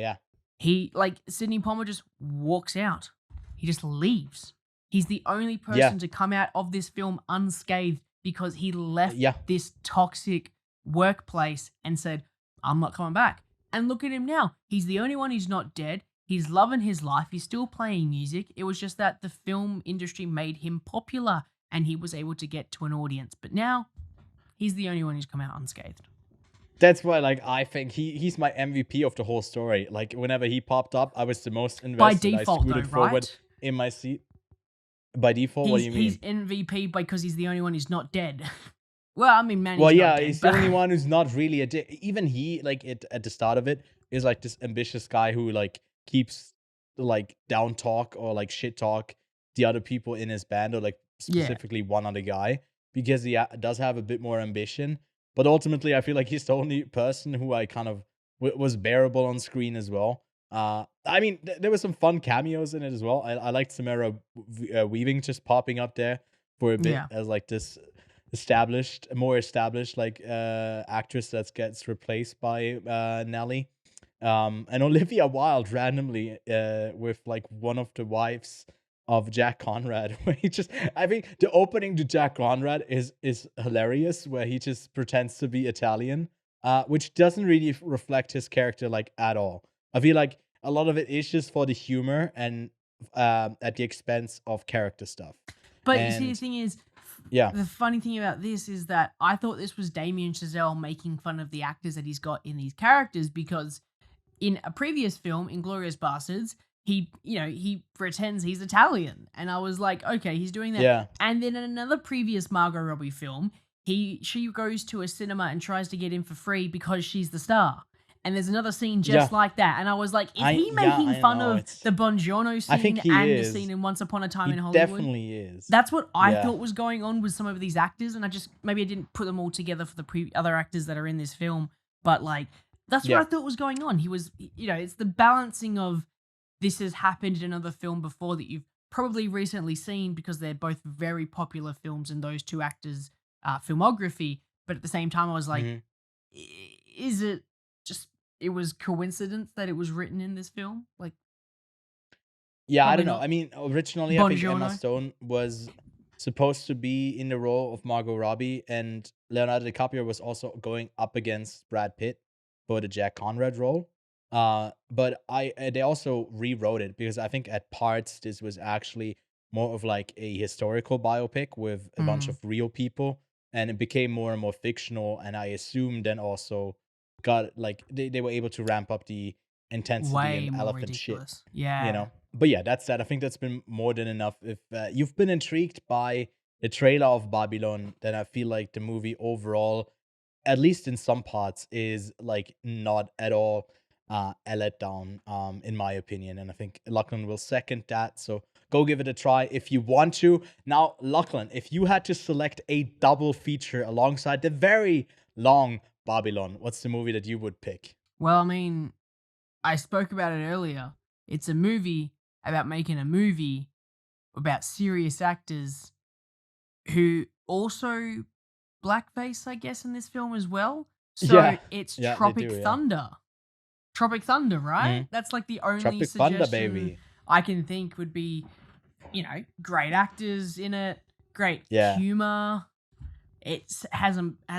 [SPEAKER 2] he, like, Sidney Palmer just walks out. He just leaves. He's the only person to come out of this film unscathed, because he left this toxic workplace and said, I'm not coming back. And look at him now. He's the only one who's not dead. He's loving his life. He's still playing music. It was just that the film industry made him popular and he was able to get to an audience. But now, he's the only one who's come out unscathed.
[SPEAKER 1] That's why, like, I think he's my MVP of the whole story. Like, whenever he popped up, I was the most invested.
[SPEAKER 2] By default,
[SPEAKER 1] I scooted forward in my seat. By default, what do you mean?
[SPEAKER 2] He's MVP because he's the only one who's not dead. Well, I mean, man.
[SPEAKER 1] He's the only one who's not really even he, like, at the start of it, is like this ambitious guy who, like, keeps, like, down talk or, like, shit talk the other people in his band, or, like, specifically one other guy, because he does have a bit more ambition. But ultimately, I feel like he's the only person who I kind of was bearable on screen as well. I mean, there were some fun cameos in it as well. I liked Samara Weaving just popping up there for a bit as, like, this more established like actress that gets replaced by Nelly. And Olivia Wilde randomly with, like, one of the wives of Jack Conrad, where I think the opening to Jack Conrad is hilarious, where he just pretends to be Italian, which doesn't really reflect his character, like, at all. I feel like a lot of it is just for the humor and at the expense of character stuff.
[SPEAKER 2] But you see, the thing is, the funny thing about this is that I thought this was Damien Chazelle making fun of the actors that he's got in these characters, because in a previous film, Inglourious Basterds, he pretends he's Italian, and I was like, okay, he's doing that.
[SPEAKER 1] Yeah.
[SPEAKER 2] And then in another previous Margot Robbie film, she goes to a cinema and tries to get in for free because she's the star. And there's another scene just like that, and I was like, is he making fun of the Buongiorno scene and the scene in Once Upon a Time in Hollywood?
[SPEAKER 1] Definitely is.
[SPEAKER 2] That's what I thought was going on with some of these actors, and maybe I didn't put them all together for the other actors that are in this film, but, like, that's what I thought was going on. He was, it's the balancing of, this has happened in another film before that you've probably recently seen, because they're both very popular films in those two actors' filmography. But at the same time, I was like, is it just, it was coincidence that it was written in this film? Like,
[SPEAKER 1] I don't know. I mean, originally, I think Emma Stone was supposed to be in the role of Margot Robbie, and Leonardo DiCaprio was also going up against Brad Pitt for the Jack Conrad role. But they also rewrote it, because I think at parts this was actually more of like a historical biopic with a bunch of real people, and it became more and more fictional. And I assume then also got, like, they were able to ramp up the intensity and elephant
[SPEAKER 2] ridiculous.
[SPEAKER 1] Shit. But that's that. I think that's been more than enough. If you've been intrigued by the trailer of Babylon, then I feel like the movie overall, at least in some parts, is, like, not at all a letdown, in my opinion. And I think Lachlan will second that. So go give it a try if you want to. Now, Lachlan, if you had to select a double feature alongside the very long Babylon, what's the movie that you would pick?
[SPEAKER 2] Well, I mean, I spoke about it earlier. It's a movie about making a movie about serious actors who also blackface, I guess, in this film as well. So it's Tropic Thunder. Tropic Thunder, right? That's like the only
[SPEAKER 1] Tropic
[SPEAKER 2] suggestion
[SPEAKER 1] Thunder, baby.
[SPEAKER 2] I can think would be, great actors in it, great humor. It has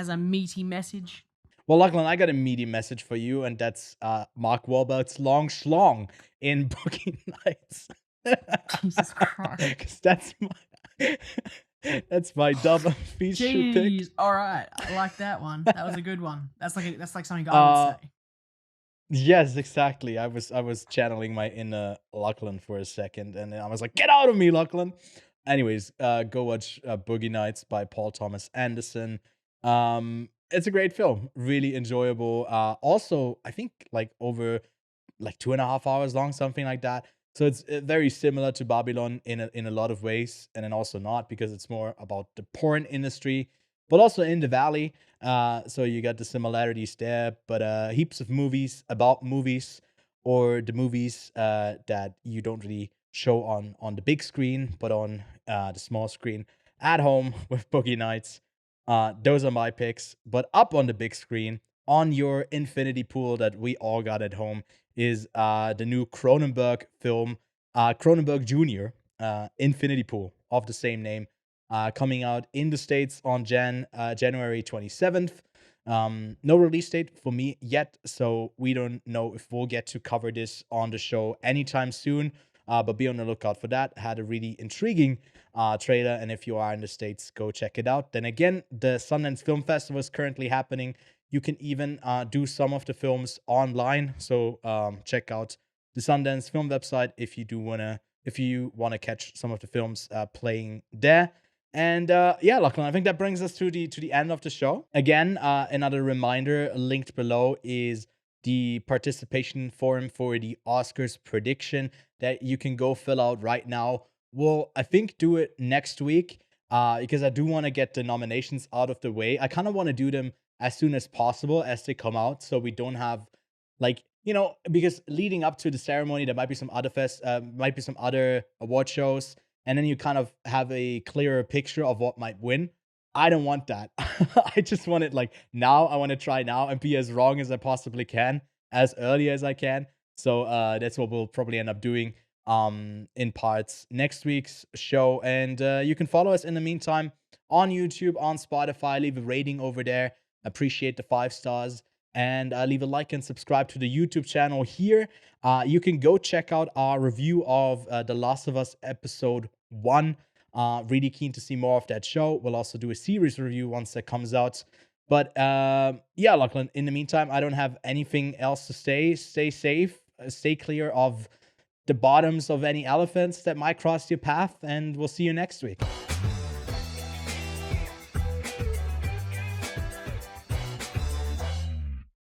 [SPEAKER 2] a meaty message.
[SPEAKER 1] Well, Lachlan, I got a meaty message for you, and that's Mark Wahlberg's Long Schlong in Boogie Nights.
[SPEAKER 2] Jesus Christ.
[SPEAKER 1] 'Cause that's my double feature pick.
[SPEAKER 2] All right, I like that one. That was a good one. That's like something I would say.
[SPEAKER 1] Yes, exactly. I was channeling my inner Lachlan for a second, and then I was like, "Get out of me, Lachlan!" Anyways, go watch Boogie Nights by Paul Thomas Anderson. It's a great film, really enjoyable. Also, I think like over like 2.5 hours long, something like that. So it's very similar to Babylon in a lot of ways, and then also not, because it's more about the porn industry, but also in the valley. So you got the similarities there, but heaps of movies about movies, or the movies that you don't really show on the big screen, but on the small screen at home with Boogie Nights. Those are my picks. But up on the big screen, on your infinity pool that we all got at home, is the new Cronenberg film, Cronenberg Jr., Infinity Pool, of the same name, coming out in the States on January 27th. No release date for me yet, so we don't know if we'll get to cover this on the show anytime soon. But be on the lookout for that. Had a really intriguing trailer, and if you are in the States, go check it out. Then again, the Sundance Film Festival is currently happening. You can even do some of the films online, so check out the Sundance Film website if you wanna catch some of the films playing there. And Lachlan, I think that brings us to the end of the show. Again, another reminder linked below is the participation form for the Oscars prediction that you can go fill out right now. We'll, I think, do it next week because I do want to get the nominations out of the way. I kind of want to do them as soon as possible as they come out, so we don't have because leading up to the ceremony, there might be some other award shows, and then you kind of have a clearer picture of what might win. I don't want that. I just want it like now. I want to try now and be as wrong as I possibly can, as early as I can. So that's what we'll probably end up doing in parts next week's show. And you can follow us in the meantime on YouTube, on Spotify. Leave a rating over there. Appreciate the 5 stars. And leave a like and subscribe to the YouTube channel here. You can go check out our review of The Last of Us Episode 1. Really keen to see more of that show. We'll also do a series review once that comes out. But Lachlan, in the meantime, I don't have anything else to say. Stay safe. Stay clear of the bottoms of any elephants that might cross your path. And we'll see you next week.